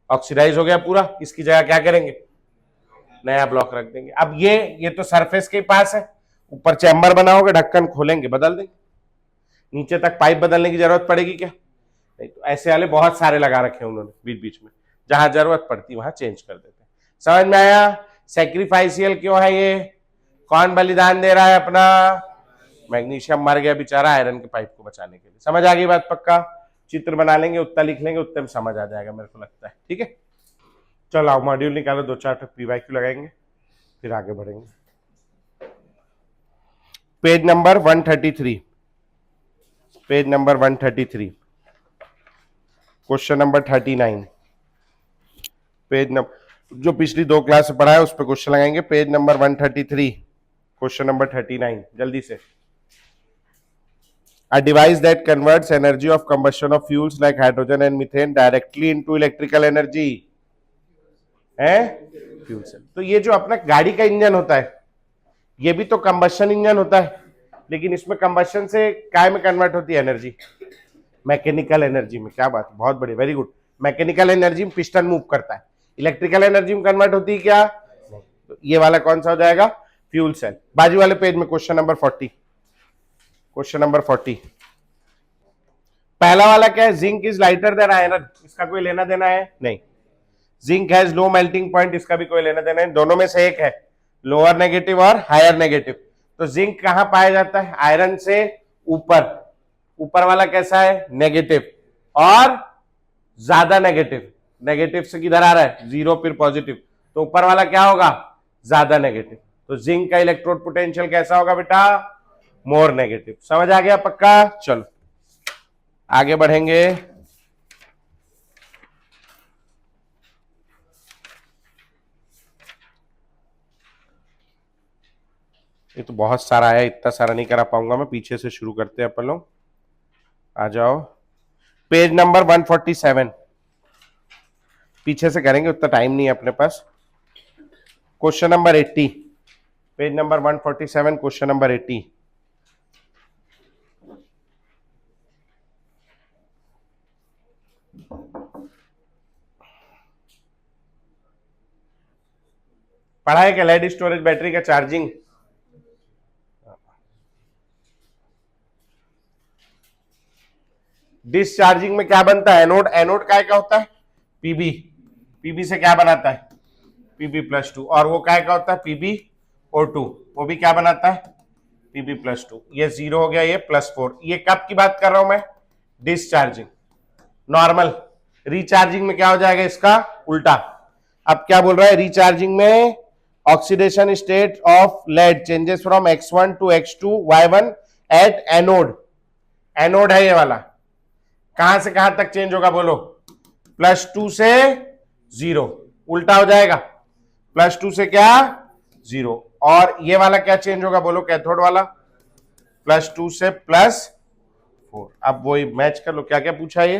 ऑक्सीडाइज हो गया पूरा। इसकी जगह क्या करेंगे? नया ब्लॉक रख देंगे। अब ये तो सरफेस के पास है, ऊपर चैम्बर बनाओगे, ढक्कन खोलेंगे, बदल देंगे। नीचे तक पाइप बदलने की जरूरत पड़ेगी क्या? नहीं। तो ऐसे वाले बहुत सारे लगा रखे हैं उन्होंने बीच बीच में, जहां जरूरत पड़ती वहां चेंज कर देते हैं। समझ में आया? सेक्रीफाइसियल क्यों है ये? कौन बलिदान दे रहा है अपना? मैग्नीशियम मर गया बेचारा आयरन के पाइप को बचाने के लिए। समझ आ गई बात? पक्का चित्र बना लेंगे, उतना लिख लेंगे, उतने में समझ आ जाएगा मेरे को लगता है। ठीक है, चलो आओ मॉड्यूल निकालो, 2-4 पीवाईक्यू लगाएंगे, फिर आगे बढ़ेंगे। Page number 133, page number 133, question number 39, page number जो पिछली 2 क्लास से पढ़ा है उस पर क्वेश्चन लगाएंगे। पेज नंबर 133, क्वेश्चन नंबर 39, जल्दी से। A device that converts energy of combustion of fuels like hydrogen and methane directly into electrical energy है फ्यूल सेल। तो ये जो अपना गाड़ी का इंजन होता है, ये भी तो कंबशन इंजन होता है, लेकिन इसमें कंबशन से काय में कन्वर्ट होती है एनर्जी? मैकेनिकल एनर्जी में। क्या बात, बहुत बढ़िया, वेरी गुड। मैकेनिकल एनर्जी में पिस्टन मूव करता है, इलेक्ट्रिकल एनर्जी में कन्वर्ट होती है क्या? तो ये वाला कौन सा हो जाएगा? Fuel cell. बाजू वाले पेज में क्वेश्चन नंबर 40, क्वेश्चन नंबर 40, पहला वाला क्या है? Zinc is lighter than iron, इसका कोई लेना देना है? नहीं। Zinc has low melting point, इसका भी कोई लेना देना है? दोनों में से एक है, लोअर नेगेटिव और हायर नेगेटिव। तो जिंक कहां पाया जाता है? आयरन से ऊपर। ऊपर वाला कैसा है? नेगेटिव और ज्यादा नेगेटिव। नेगेटिव से किधर आ रहा है? 0 फिर पॉजिटिव, तो ऊपर वाला क्या होगा? ज्यादा नेगेटिव। तो जिंक का इलेक्ट्रोड पोटेंशियल कैसा होगा बेटा? More negative. समझ आ गया? पक्का। चलो आगे बढ़ेंगे। ये तो बहुत सारा है, इतना सारा नहीं करा पाऊंगा मैं, पीछे से शुरू करते हैं अपन लोग। आ जाओ पेज नंबर 147, पीछे से करेंगे, उतना टाइम नहीं है अपने पास। Question number 80, page number 147, question number 80। पढ़ा है क्या लेड स्टोरेज बैटरी का चार्जिंग? डिस्चार्जिंग में क्या बनता है? एनोड। एनोड काय का होता है? पीबी। पीबी से क्या बनाता है? Pb+2। और वो काय का होता है? PbO2। वो भी क्या बनाता है? Pb+2। ये 0 हो गया, ये +4। ये कब की बात कर रहा हूं मैं? डिस्चार्जिंग। नॉर्मल। रिचार्जिंग में क्या हो जाएगा? इसका उल्टा। अब क्या बोल रहा है? रिचार्जिंग में oxidation state of lead changes from X1 to X2 Y1 at anode. Anode है ये वाला। कहां से कहां तक चेंज होगा बोलो? +2 से 0। उल्टा हो जाएगा, +2 से क्या? 0। और ये वाला क्या चेंज होगा बोलो? कैथोड वाला +2 से +4। अब वही मैच कर लो, क्या क्या पूछा ये?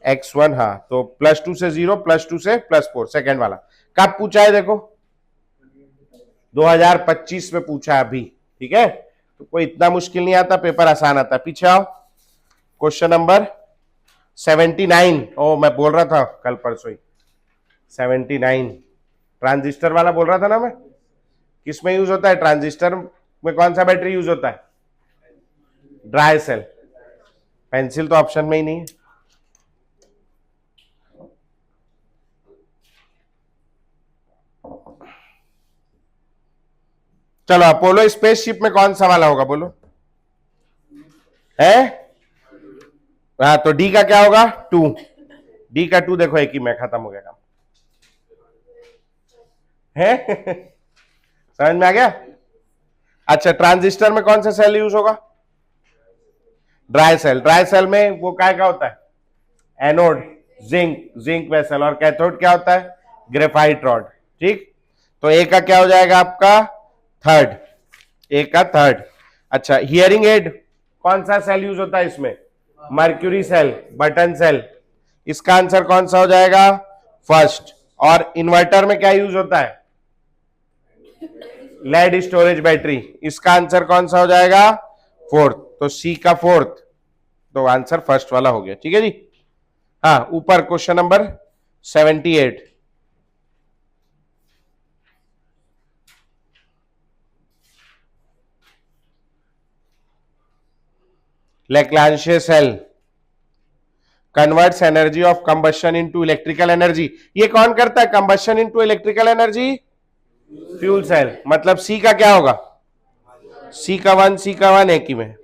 X1, हाँ, तो +2 से 0, +2 से +4। सेकेंड वाला कब पूछा है? देखो 2025 में पूछा है अभी। ठीक है, तो कोई इतना मुश्किल नहीं आता, पेपर आसान आता है। पीछे आओ, क्वेश्चन नंबर 79। ओ मैं बोल रहा था कल परसों ही 79 ट्रांजिस्टर वाला बोल रहा था ना मैं। किस में यूज होता है? ट्रांजिस्टर में कौन सा बैटरी यूज होता है? Dry cell. पेंसिल तो ऑप्शन में ही नहीं है। चलो अपोलो स्पेसशिप में कौन सा वाला होगा बोलो? है? हाँ, तो डी का क्या होगा? 2। डी का 2 देखो, एक ही में खत्म हो गया काम। है? समझ में आ गया? अच्छा, ट्रांजिस्टर में कौन सा सेल यूज होगा? Dry cell. ड्राई सेल में वो क्या होता है? Anode zinc, zinc vessel. और कैथोड क्या होता है? Graphite rod. ठीक, तो ए का क्या हो जाएगा आपका? थर्ड। ए का थर्ड। अच्छा, हियरिंग एड कौन सा सेल यूज होता है इसमें? Mercury cell, button cell. इसका आंसर कौन सा हो जाएगा? फर्स्ट। और इन्वर्टर में क्या यूज होता है? Lead storage battery. इसका आंसर कौन सा हो जाएगा? फोर्थ। तो सी का फोर्थ, तो आंसर फर्स्ट वाला हो गया। ठीक है जी। हाँ, ऊपर question number 78, Leclanché cell converts energy of combustion into electrical energy. ये कौन करता है combustion into electrical energy? Fuel cell. मतलब सी का क्या होगा? सी का वन एक ही में।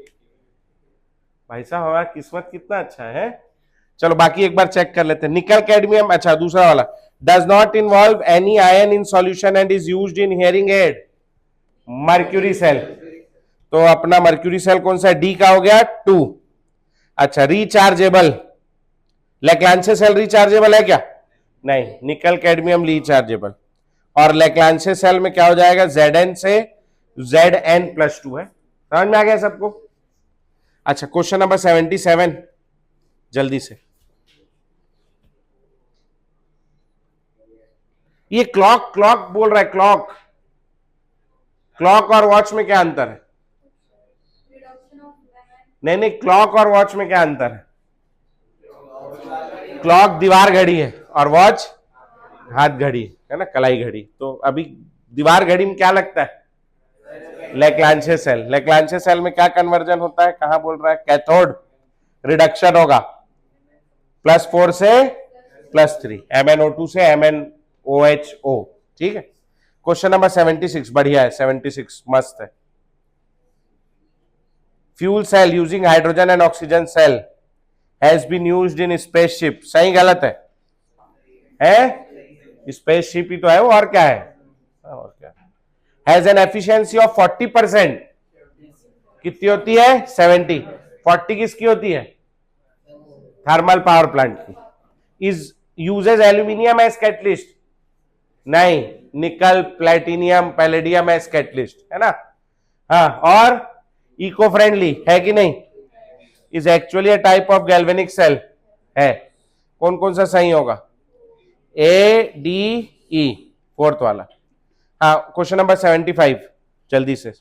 भाई साहब हमारा किस्मत कितना अच्छा है। चलो बाकी एक बार चेक कर लेते हैं। निकल कैडमियम, अच्छा दूसरा वाला, does not involve any ion in solution and is used in hearing aid. Mercury cell. तो अपना मर्क्यूरी सेल कौन सा है? डी का हो गया 2। अच्छा रिचार्जेबल, लेक्लांशियर सेल रिचार्जेबल है क्या? नहीं, निकल कैडमियम रिचार्जेबल। और लेक्लांशियर सेल में क्या हो जाएगा? Zn से Zn+2 है। समझ में आ गया सबको? अच्छा क्वेश्चन नंबर 77 जल्दी से। ये क्लॉक बोल रहा है, क्लॉक और वॉच में क्या अंतर है? नहीं, क्लॉक और वॉच में क्या अंतर है? क्लॉक दीवार घड़ी है और वॉच हाथ घड़ी है ना, कलाई घड़ी। तो अभी दीवार घड़ी में क्या लगता है? लेक्लांशियर सेल। लेक्लांशियर सेल में क्या कन्वर्जन होता है? कहां बोल रहा है? कैथोड रिडक्शन होगा, +4 से +3, MnO2 से MnOHO। ठीक है। क्वेश्चन नंबर 76 बढ़िया है, 76 मस्त है। Fuel cell using hydrogen and oxygen cell has been used in spaceship. सही गलत है? स्पेसशिप ही तो है वो, और क्या है? और क्या? Has an efficiency of 40%। कितनी होती है? 70। 40 किसकी होती है? थर्मल पावर प्लांट की। Is uses aluminium as catalyst. नहीं, nickel platinum palladium as catalyst है ना। हाँ, और इको फ्रेंडली है कि नहीं? Is actually a type of galvanic cell है। कौन कौन सा सही होगा? A D E, फोर्थ वाला। हाँ क्वेश्चन नंबर 75 जल्दी से।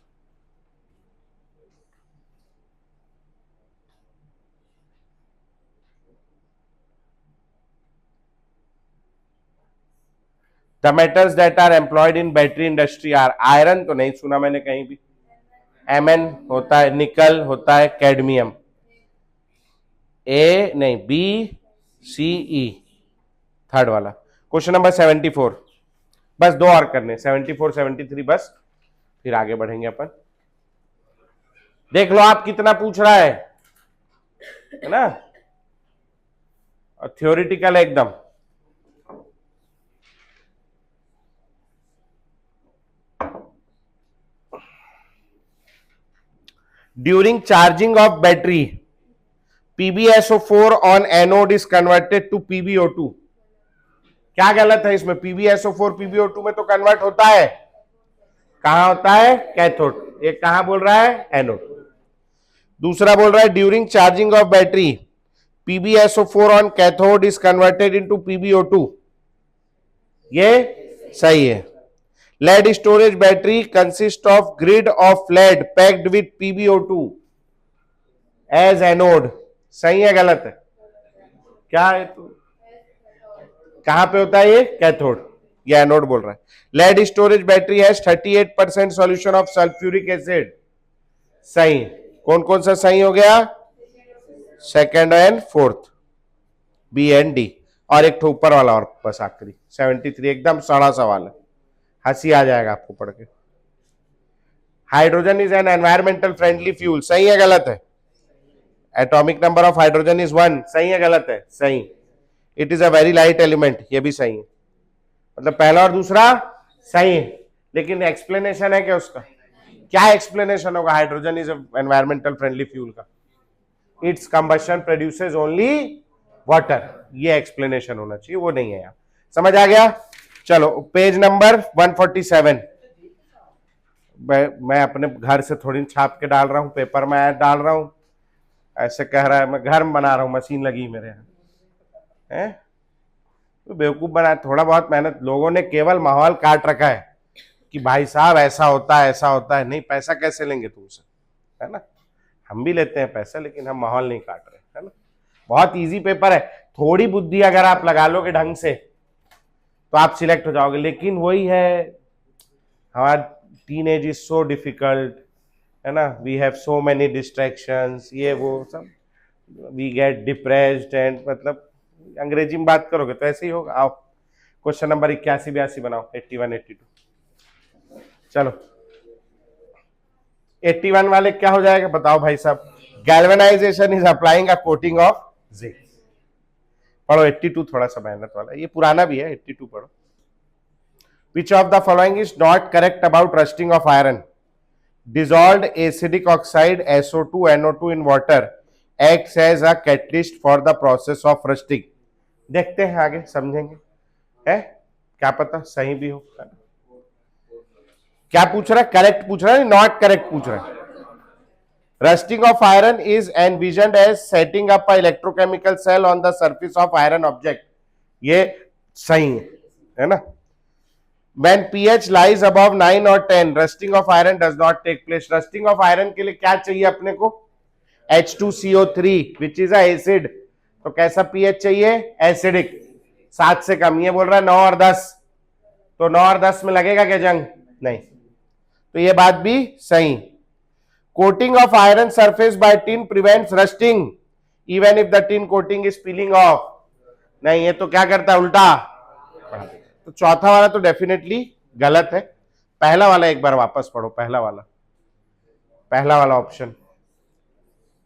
The metals that are employed in battery industry are. Iron तो नहीं सुना मैंने कहीं भी। Mn होता है, निकल होता है, कैडमियम। A नहीं, BCE थर्ड वाला। क्वेश्चन नंबर 74, बस 2 और करने, 74 73 बस, फिर आगे बढ़ेंगे अपन। देख लो आप कितना पूछ रहा है ना, और थ्योरेटिकल एकदम। During charging of battery PbSO4 on anode is converted to PbO2। क्या गलत है इसमें? PbSO4 PbO2 में तो कन्वर्ट होता है। कहां होता है? कैथोड। एक कहां बोल रहा है? एनोड। दूसरा बोल रहा है during charging of battery PbSO4 on cathode is converted into PbO2। ये सही है। Lead storage battery consist of grid of lead packed with PbO2 as anode. सही है गलत है? क्या है? तो कहां पे होता है ये? कैथोड। ये एनोड बोल रहा है। Lead storage battery has 38% solution of sulphuric acid. सही। कौन कौन सा सही हो गया? Second and fourth, B and D. और एक ऊपर वाला और बस आखिरी 73 एकदम सड़ा सवाल है, हंसी आ जाएगा आपको पढ़ के। Hydrogen is an environmental friendly fuel. सही है गलत है? Atomic number of hydrogen is 1। सही है गलत है? सही। It is a very light element. ये भी सही है। मतलब पहला और दूसरा सही है, लेकिन एक्सप्लेनेशन है क्या उसका? क्या एक्सप्लेनेशन होगा hydrogen is environmental friendly fuel का? Its combustion produces only water. ये एक्सप्लेनेशन होना चाहिए, वो नहीं है यहाँ। समझ आ गया? चलो पेज नंबर 147। मैं अपने घर से थोड़ी छाप के डाल रहा हूं, पेपर में ऐड डाल रहा हूं, ऐसे कह रहा है मैं घर में बना रहा हूं, मशीन लगी मेरे यहाँ है। तो बेवकूफ बना, थोड़ा बहुत मेहनत। लोगों ने केवल माहौल काट रखा है कि भाई साहब ऐसा होता है ऐसा होता है। नहीं, पैसा कैसे लेंगे तुमसे, है ना? हम भी लेते हैं पैसा, लेकिन हम माहौल नहीं काट रहे, है ना? बहुत इजी पेपर है। थोड़ी बुद्धि अगर आप लगा लोगे ढंग से तो आप सिलेक्ट हो जाओगे। लेकिन वही है, हमारा टीनेज इज सो डिफिकल्ट, है ना, we have so many distractions, ये वो सब, वी गेट डिप्रेस्ड एंड, मतलब अंग्रेजी में बात करोगे तो ऐसे ही होगा। आओ क्वेश्चन नंबर 81 82 बनाओ, 81 82। चलो 81 वाले क्या हो जाएगा बताओ भाई साहब। Galvanisation is applying a coating of zinc. पढ़ो 82 थोड़ा सा मेहनत वाला, ये पुराना भी है, 82 पढ़ो। Which of the following is not correct about rusting of iron? Dissolved acidic oxide SO2 NO2 in water acts as a catalyst for the process of rusting। देखते हैं आगे समझेंगे, है क्या पता सही भी हो। क्या पूछ रहा है, करेक्ट पूछ रहा है, नॉट करेक्ट पूछ रहा है। Rusting of iron is envisioned as setting up a electrochemical cell on the surface of iron object, ये सही है ना। When pH lies above 9 or 10, rusting of iron does not take place। Rusting of iron के लिए क्या चाहिए अपने को? H2CO3 which is a acid। तो कैसा pH चाहिए? एसिडिक, 7 से कम। ये बोल रहा है 9 और 10, तो 9 और 10 में लगेगा क्या जंग? नहीं, तो ये बात भी सही। Coating of iron surface by tin prevents rusting even if the tin coating is piling of. नहीं, ये तो क्या करता है, उल्टा। तो चौथा वाला तो डेफिनेटली गलत है। पहला वाला एक बार वापस पढ़ो, पहला वाला ऑप्शन।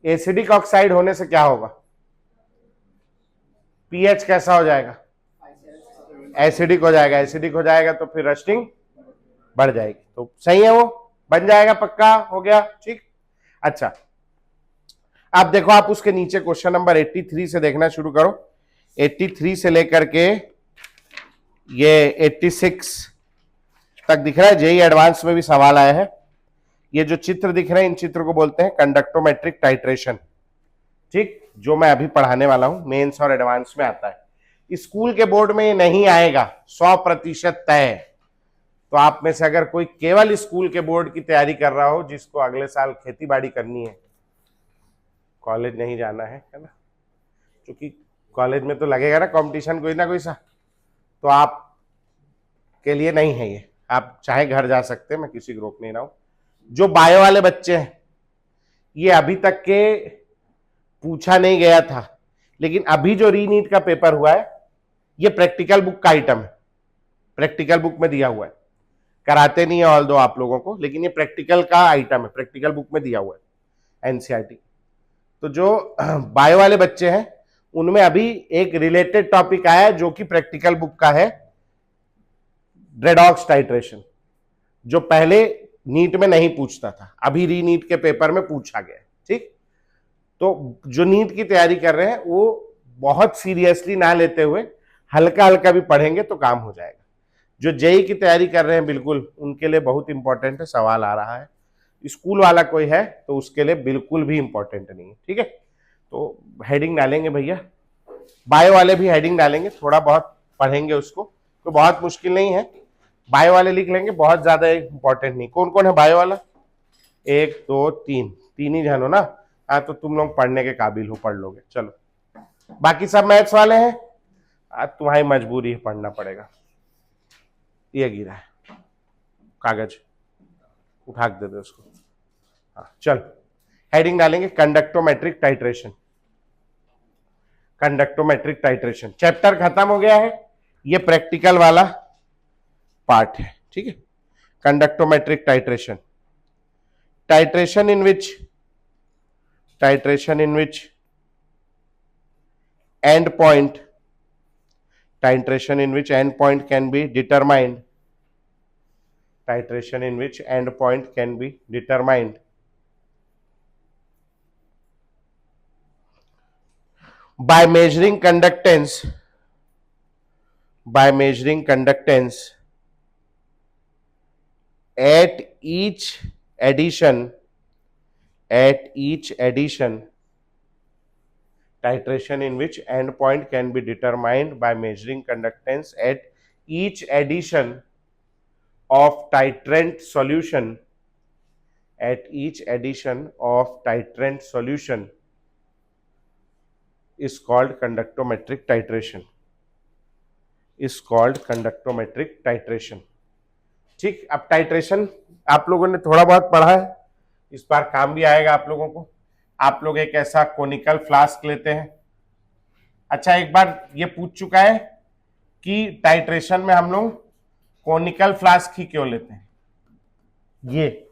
एसिडिक ऑक्साइड होने से क्या होगा? पीएच कैसा हो जाएगा? एसिडिक हो जाएगा। एसिडिक हो जाएगा तो फिर रस्टिंग बढ़ जाएगी, तो सही है, वो बन जाएगा, पक्का हो गया, ठीक। अच्छा, आप देखो, आप उसके नीचे क्वेश्चन नंबर 83 से देखना शुरू करो। 83 से लेकर के ये 86 तक दिख रहा है, जेई एडवांस में भी सवाल आया है। ये जो चित्र दिख रहे हैं, इन चित्र को बोलते हैं कंडक्टोमेट्रिक टाइट्रेशन, ठीक, जो मैं अभी पढ़ाने वाला हूं, मेंस और एडवांस में आता है। स्कूल के बोर्ड में ये नहीं आएगा 100% तय। तो आप में से अगर कोई केवल स्कूल के बोर्ड की तैयारी कर रहा हो, जिसको अगले साल खेती बाड़ी करनी है, कॉलेज नहीं जाना है ना, क्योंकि कॉलेज में तो लगेगा ना कंपटीशन कोई ना कोई सा, तो आप के लिए नहीं है ये। आप चाहे घर जा सकते हैं, मैं किसी को रोक नहीं रहा हूं। जो बायो वाले बच्चे हैं, ये अभी तक के पूछा नहीं गया था, लेकिन अभी जो रीनीट का पेपर हुआ है, ये प्रैक्टिकल बुक का आइटम है, प्रैक्टिकल बुक में दिया हुआ है। कराते नहीं है ऑल दो आप लोगों को, लेकिन ये प्रैक्टिकल का आइटम है, प्रैक्टिकल बुक में दिया हुआ है एनसीईआरटी। तो जो बायो वाले बच्चे हैं, उनमें अभी एक रिलेटेड टॉपिक आया है जो कि प्रैक्टिकल बुक का है, रेडॉक्स टाइट्रेशन, जो पहले नीट में नहीं पूछता था, अभी रीनीट के पेपर में पूछा गया, ठीक। तो जो नीट की तैयारी कर रहे हैं, वो बहुत सीरियसली ना लेते हुए हल्का हल्का भी पढ़ेंगे तो काम हो जाएगा। जो जेई की तैयारी कर रहे हैं, बिल्कुल उनके लिए बहुत इंपॉर्टेंट है, सवाल आ रहा है। स्कूल वाला कोई है तो उसके लिए बिल्कुल भी इंपॉर्टेंट नहीं है, ठीक है। तो हेडिंग डालेंगे भैया, बायो वाले भी हेडिंग डालेंगे, थोड़ा बहुत पढ़ेंगे उसको, तो बहुत मुश्किल नहीं है। बायो वाले लिख लेंगे, बहुत ज्यादा इंपॉर्टेंट नहीं। कौन कौन है बायो वाला? 1 2 3, तीन ही जन हो ना, हाँ, तो तुम लोग पढ़ने के काबिल हो, पढ़ लोगे। चलो, बाकी सब मैथ्स वाले हैं, आज तुम्हारी मजबूरी है, पढ़ना पड़ेगा। ये गिरा है कागज, उठा दे दो उसको। हाँ चल, हेडिंग डालेंगे conductometric titration. Conductometric titration chapter खत्म हो गया है, ये प्रैक्टिकल वाला पार्ट है, ठीक है। Conductometric titration, titration in which end point, titration in which end point can be determined, titration in which end point can be determined by measuring conductance, at each addition, titration in which end point can be determined by measuring conductance at each addition of titrant solution, is called conductometric titration, ठीक। अब titration आप लोगों ने थोड़ा बहुत पढ़ा है, इस बार काम भी आएगा आप लोगों को। आप लोग एक ऐसा कोनिकल फ्लास्क लेते हैं। अच्छा, एक बार ये पूछ चुका है कि टाइट्रेशन में हम लोग कोनिकल फ्लास्क ही क्यों लेते हैं, ये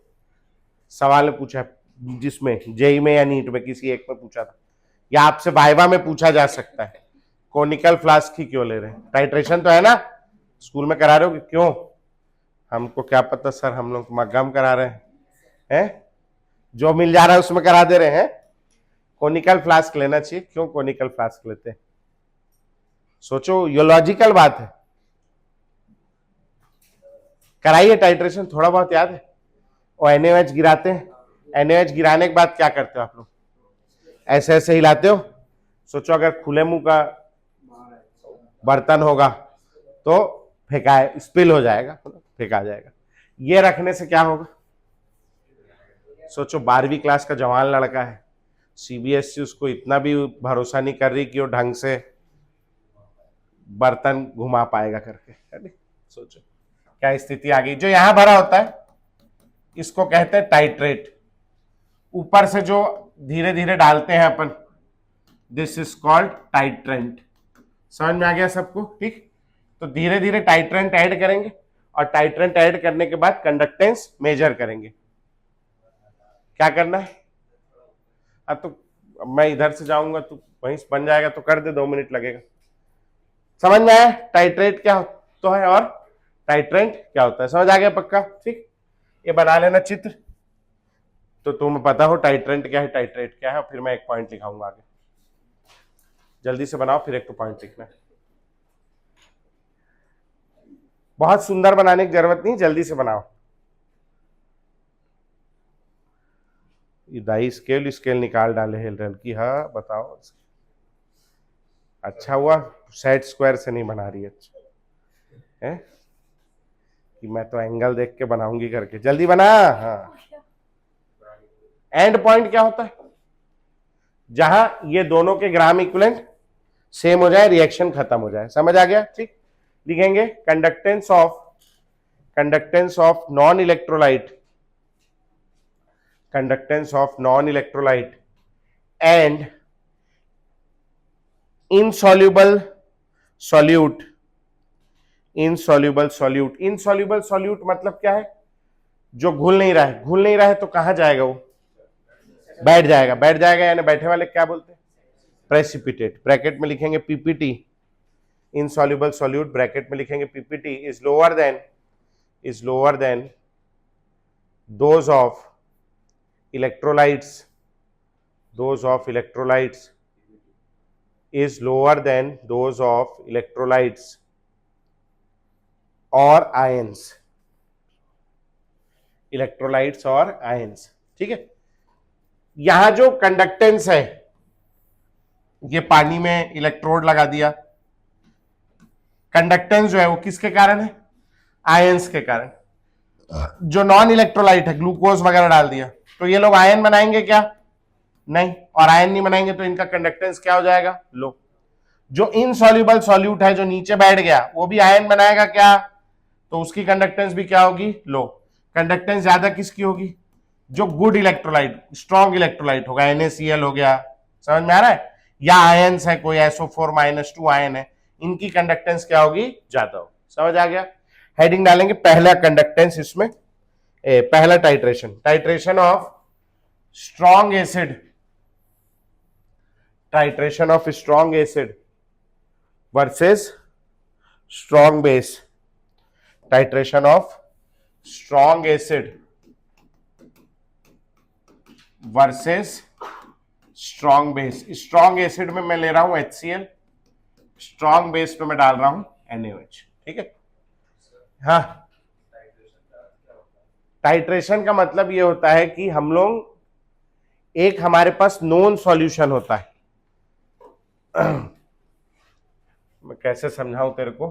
सवाल पूछा है जिसमें जेई में या नीट में किसी एक में पूछा था, या आपसे वाइवा में पूछा जा सकता है, कोनिकल फ्लास्क ही क्यों ले रहे हैं। टाइट्रेशन तो है ना, स्कूल में करा रहे हो कि क्यों, हमको क्या पता सर, हम लोग मग्गम करा रहे हैं, जो मिल जा रहा है उसमें करा दे रहे हैं। कोनिकल फ्लास्क लेना चाहिए, क्यों कोनिकल फ्लास्क लेते हैं, सोचो, ये लॉजिकल बात है। कराइए टाइट्रेशन, थोड़ा बहुत याद है। और NaOH गिराते हैं, NaOH गिराने के बाद क्या करते हो आप लोग, ऐसे ऐसे हिलाते हो। सोचो अगर खुले मुंह का बर्तन होगा तो फेंका, स्पिल हो जाएगा, फेंका जाएगा। ये रखने से क्या होगा, सोचो 12वीं क्लास का जवान लड़का है, CBSE उसको इतना भी भरोसा नहीं कर रही कि वो ढंग से बर्तन घुमा पाएगा करके। सोचो क्या स्थिति आ गई। जो यहां भरा होता है इसको कहते हैं टाइट्रेट, ऊपर से जो धीरे धीरे डालते हैं अपन, दिस इज कॉल्ड टाइट्रेंट। समझ में आ गया सबको, ठीक। तो धीरे धीरे टाइट्रेंट ऐड करेंगे, और टाइट्रेंट ऐड करने के बाद कंडक्टेंस मेजर करेंगे। क्या करना है, अब तो मैं इधर से जाऊंगा तो वहीं बन जाएगा, तो कर दे, 2 मिनट लगेगा। समझ में आया टाइट्रेट क्या तो है और टाइट्रेंट क्या होता है, समझ आ गया पक्का, ठीक। ये बना लेना चित्र, तो तुम्हें पता हो टाइट्रेंट क्या है, टाइट्रेट क्या है, और फिर मैं एक पॉइंट लिखाऊंगा आगे। जल्दी से बनाओ, फिर एक तो पॉइंट लिखना है। बहुत सुंदर बनाने की जरूरत नहीं, जल्दी से बनाओ। दाई स्केल स्केल निकाल डाले हेल की, हाँ बताओ। अच्छा हुआ सेट स्क्वायर से नहीं बना रही, अच्छा है कि मैं तो एंगल देख के बनाऊंगी करके, जल्दी बना। हाँ, एंड पॉइंट क्या होता है, जहां ये दोनों के ग्राम इक्विवेलेंट सेम हो जाए, रिएक्शन खत्म हो जाए। समझ आ गया, ठीक। लिखेंगे conductance of non electrolyte, conductance of non electrolyte and insoluble solute. Insoluble solute, insoluble solute मतलब क्या है, जो घुल नहीं रहा है। घुल नहीं रहा है तो कहां जाएगा वो, बैठ जाएगा। बैठ जाएगा यानी बैठे वाले क्या बोलते हैं, प्रेसिपिटेट। ब्रैकेट में लिखेंगे PPT, इनसॉल्युबल सॉल्यूट, ब्रैकेट में लिखेंगे PPT is lower than those of electrolytes, is lower than those of electrolytes or ions, electrolytes और आयंस, ठीक है। यहां जो कंडक्टेंस है, ये पानी में इलेक्ट्रोड लगा दिया, कंडक्टेंस जो है वो किसके कारण है, आयंस के कारण। जो नॉन इलेक्ट्रोलाइट है, ग्लूकोज वगैरह डाल दिया, तो ये लोग आयन बनाएंगे क्या, नहीं, और आयन नहीं बनाएंगे तो इनका कंडक्टेंस क्या हो जाएगा, लो। जो इनसॉल्युबल सॉल्यूट है, जो नीचे बैठ गया, वो भी आयन बनाएगा क्या, तो उसकी कंडक्टेंस भी क्या होगी, लो। कंडक्टेंस ज्यादा किसकी होगी, जो गुड इलेक्ट्रोलाइट, स्ट्रॉन्ग इलेक्ट्रोलाइट होगा, NaCl हो गया, समझ में आ रहा है, या आयंस है कोई SO4-2 आयन है, इनकी कंडक्टेंस क्या होगी, ज्यादा होगी। समझ आ गया। हेडिंग डालेंगे पहला कंडक्टेंस इसमें, पहला titration of strong acid, titration of strong acid versus strong base, titration of strong acid versus strong base. Strong acid में मैं ले रहा हूं HCl, स्ट्रॉन्ग बेस में मैं डाल रहा हूं NaOH, ठीक है। हाँ, टाइट्रेशन का मतलब ये होता है कि हम लोग, एक हमारे पास नोन सॉल्यूशन होता है, मैं कैसे समझाऊं तेरे को,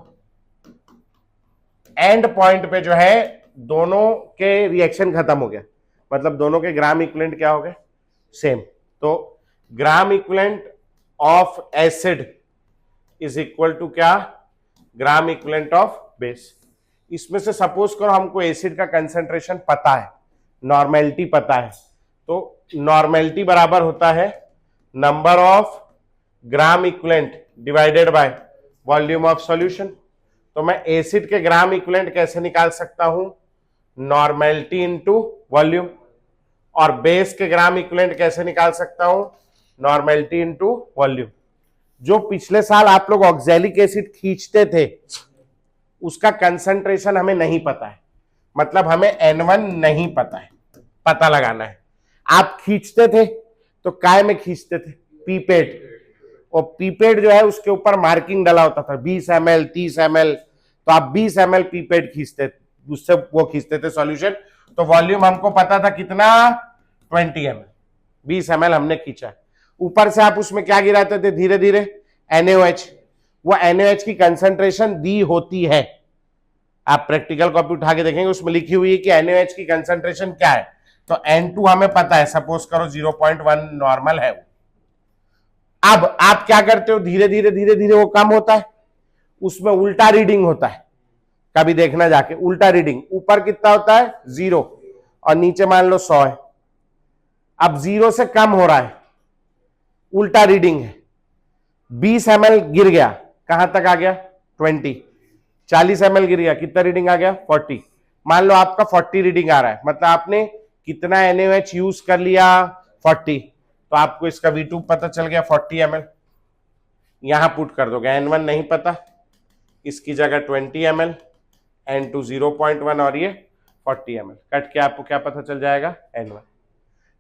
एंड पॉइंट पे जो है दोनों के रिएक्शन खत्म हो गया, मतलब दोनों के ग्राम इक्विवेलेंट क्या हो गए, सेम। तो gram equivalent of acid is equal to क्या, ग्राम इक्विवेलेंट ऑफ बेस। इसमें से सपोज करो हमको एसिड का कंसेंट्रेशन पता है, नॉर्मेलिटी पता है, तो नॉर्मेलिटी बराबर होता है number of gram equivalent divided by volume of solution. तो मैं एसिड के ग्राम इक्विवेलेंट कैसे निकाल सकता हूं, नॉर्मेलिटी इनटू वॉल्यूम, और बेस के ग्राम इक्विवेलेंट कैसे निकाल सकता हूं, नॉर्मेलिटी इनटू वॉल्यूम। जो पिछले साल आप लोग ऑक्सैलिक एसिड खींचते थे उसका कंसंट्रेशन हमें नहीं पता है, मतलब हमें N1 नहीं पता है, पता लगाना है। आप खींचते थे तो काय में खींचते थे, पीपेट, और पीपेट जो है उसके ऊपर मार्किंग डला होता था 20 ml 30 ml, तो आप 20 ml पीपेट खींचते, उससे वो खींचते थे सॉल्यूशन। तो वॉल्यूम हमको पता था कितना, 20 ml, 20 ml हमने खींचा। ऊपर से आप उसमें क्या गिराते थे धीरे धीरे, NaOH। वो NaOH की कंसंट्रेशन दी होती है, आप प्रैक्टिकल कॉपी उठा के देखेंगे उसमें लिखी हुई है कि NaOH की कंसंट्रेशन क्या है। तो N2 हमें पता है, सपोज करो 0.1 नॉर्मल है। अब आप क्या करते हो, धीरे धीरे धीरे धीरे वो कम होता है, उसमें उल्टा रीडिंग होता है, कभी देखना जाके उल्टा रीडिंग, ऊपर कितना होता है 0 और नीचे मान लो 100 है। अब 0 से कम हो रहा है, उल्टा रीडिंग है, 20 ml गिर गया, कहां तक आ गया 20, 40 ml गिर गया, कितना रीडिंग आ गया 40। मान लो आपका 40 रीडिंग आ रहा है, मतलब आपने कितना NaOH यूज कर लिया 40, तो आपको इसका V2 पता चल गया 40 ml, यहां पुट कर दोगे। N1 नहीं पता, इसकी जगह 20 ml, N2 0.1 और ये 40 ml, कट के आपको क्या पता चल जाएगा N1।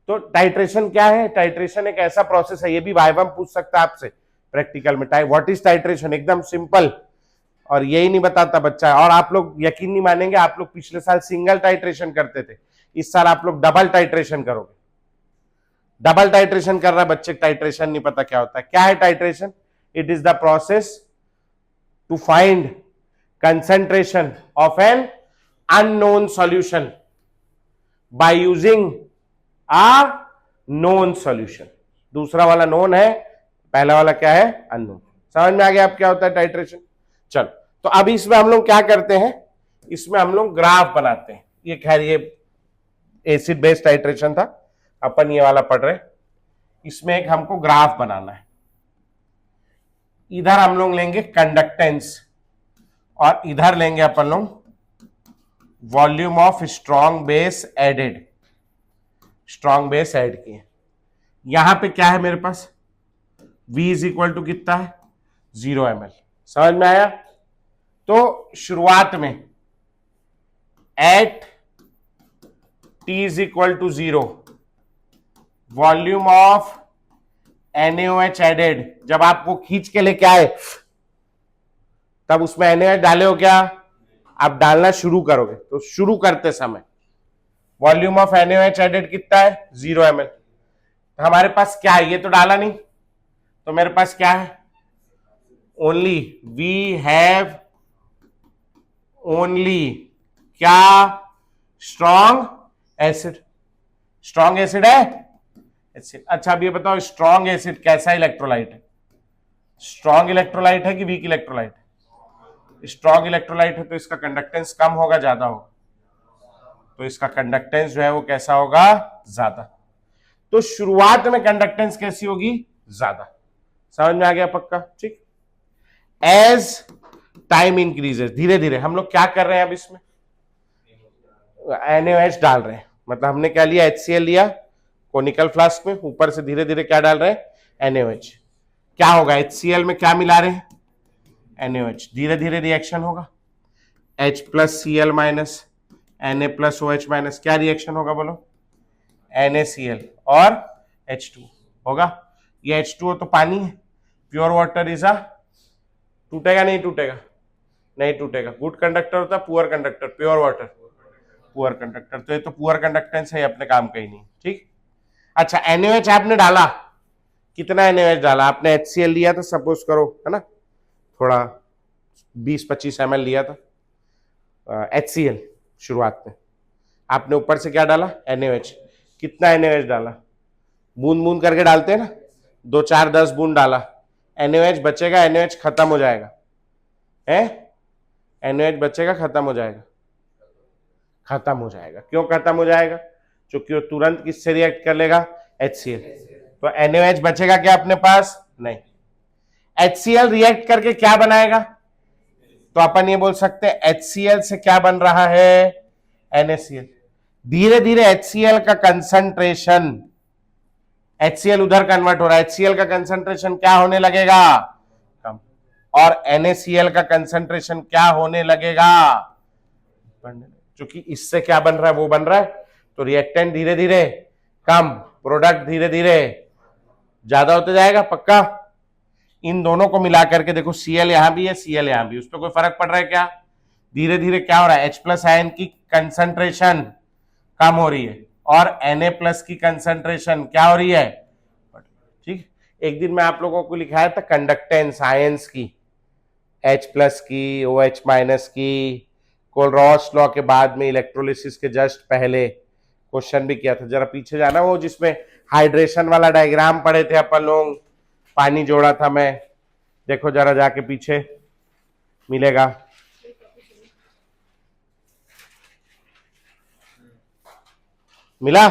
तो टाइट्रेशन क्या है, टाइट्रेशन एक ऐसा प्रोसेस है, ये भी वाइवा में पूछ सकता है आपसे प्रैक्टिकल में, व्हाट इज टाइट्रेशन, एकदम सिंपल, और यही नहीं बताता बच्चा। और आप लोग यकीन नहीं मानेंगे, आप लोग पिछले साल सिंगल टाइट्रेशन करते थे, इस साल आप लोग डबल टाइट्रेशन करोगे। डबल टाइट्रेशन कर रहा बच्चे, टाइट्रेशन नहीं पता क्या होता है। क्या है titration, it is the process to find concentration of an unknown solution by using a known solution. दूसरा वाला नोन है, पहला वाला क्या है अननोन। समझ में आ गया आप क्या होता है टाइट्रेशन। चलो, तो अब इसमें हम लोग क्या करते हैं, इसमें हम लोग ग्राफ बनाते हैं। ये खैर ये एसिड बेस्ड टाइट्रेशन था, अपन ये वाला पढ़ रहे। इसमें एक हमको ग्राफ बनाना है, इधर हम लोग लेंगे कंडक्टेंस और इधर लेंगे अपन लोग volume of strong base added, strong base add किए। यहां पे क्या है मेरे पास, V इज इक्वल टू कितना है 0 ml। समझ में आया। तो शुरुआत में at T is equal to 0 volume of NaOH added, जब आपको खींच के लेके आए तब उसमें NaOH डाले हो क्या, आप डालना शुरू करोगे। तो शुरू करते समय वॉल्यूम ऑफ NaOH एडेड कितना है 0 ml। तो हमारे पास क्या है, ये तो डाला नहीं, तो मेरे पास क्या है, ओनली वी हैव ओनली क्या, स्ट्रॉन्ग एसिड। स्ट्रॉन्ग एसिड है एसिड। अच्छा अब ये बताओ स्ट्रॉन्ग एसिड कैसा इलेक्ट्रोलाइट है, स्ट्रॉन्ग इलेक्ट्रोलाइट है कि वीक इलेक्ट्रोलाइट है। स्ट्रॉन्ग इलेक्ट्रोलाइट है तो इसका कंडक्टेंस कम होगा ज्यादा होगा, तो इसका कंडक्टेंस जो है वो कैसा होगा, ज्यादा। तो शुरुआत में कंडक्टेंस कैसी होगी, ज्यादा। समझ में आ गया पक्का, ठीक। एज टाइम इंक्रीजेस, धीरे धीरे हम लोग क्या कर रहे हैं, अब इसमें NaOH डाल रहे हैं, मतलब हमने क्या लिया HCl लिया कोनिकल फ्लास्क में, ऊपर से धीरे धीरे क्या डाल रहे हैं NaOH। क्या होगा, HCl में क्या मिला रहे हैं NaOH, धीरे धीरे रिएक्शन होगा, H plus Cl minus Na plus OH minus, क्या रिएक्शन होगा बोलो, NaCl और H2 होगा। ये H2O तो पानी है, प्योर वाटर इज अ, टूटेगा नहीं टूटेगा, नहीं टूटेगा। गुड कंडक्टर होता है poor conductor, pure water poor conductor, तो ये तो पुअर कंडक्टेंस है, अपने काम का ही नहीं, ठीक। अच्छा NaOH आपने डाला, कितना NaOH डाला आपने, HCl लिया था सपोज करो, है ना, थोड़ा 20-25 ml लिया था HCl शुरुआत में, आपने ऊपर से क्या डाला NaOH, कितना NaOH डाला, बूंद बूंद करके डालते हैं ना, 2 4 10 बूंद डाला, NaOH बचेगा, NaOH खत्म हो जाएगा, है NaOH बचेगा, खत्म हो जाएगा, खत्म हो जाएगा। क्यों खत्म हो जाएगा, क्योंकि वो तुरंत किससे रिएक्ट कर लेगा, HCl। तो NaOH बचेगा क्या अपने पास, नहीं। HCl रिएक्ट करके क्या बनाएगा, तो अपन ये बोल सकते हैं HCl से क्या बन रहा है, NaCl। धीरे धीरे HCl का कंसंट्रेशन, HCl उधर कन्वर्ट हो रहा है, HCl का कंसंट्रेशन क्या होने लगेगा, कम, और NaCl का कंसंट्रेशन क्या होने लगेगा, क्योंकि इससे क्या बन रहा है, वो बन रहा है। तो रिएक्टेंट धीरे धीरे कम, प्रोडक्ट धीरे धीरे ज्यादा होते जाएगा, पक्का। इन दोनों को मिला करके देखो, Cl यहां भी है, Cl यहां भी, उस पर कोई फर्क पड़ रहा है क्या, धीरे धीरे क्या हो रहा है, H+ आयन की कंसंट्रेशन कम हो रही है और Na+ की कंसंट्रेशन क्या हो रही है, ठीक। एक दिन मैं आप लोगों को लिखाया था कंडक्टेंस आयंस की, H+ की, OH- की, कोलरॉस लॉ के बाद में, इलेक्ट्रोलिसिस के जस्ट पहले क्वेश्चन भी किया था, जरा पीछे जाना, वो जिसमें हाइड्रेशन वाला डायग्राम पढ़े थे अपन लोग, पानी जोड़ा था मैं, देखो जरा जाके पीछे मिलेगा। मिला,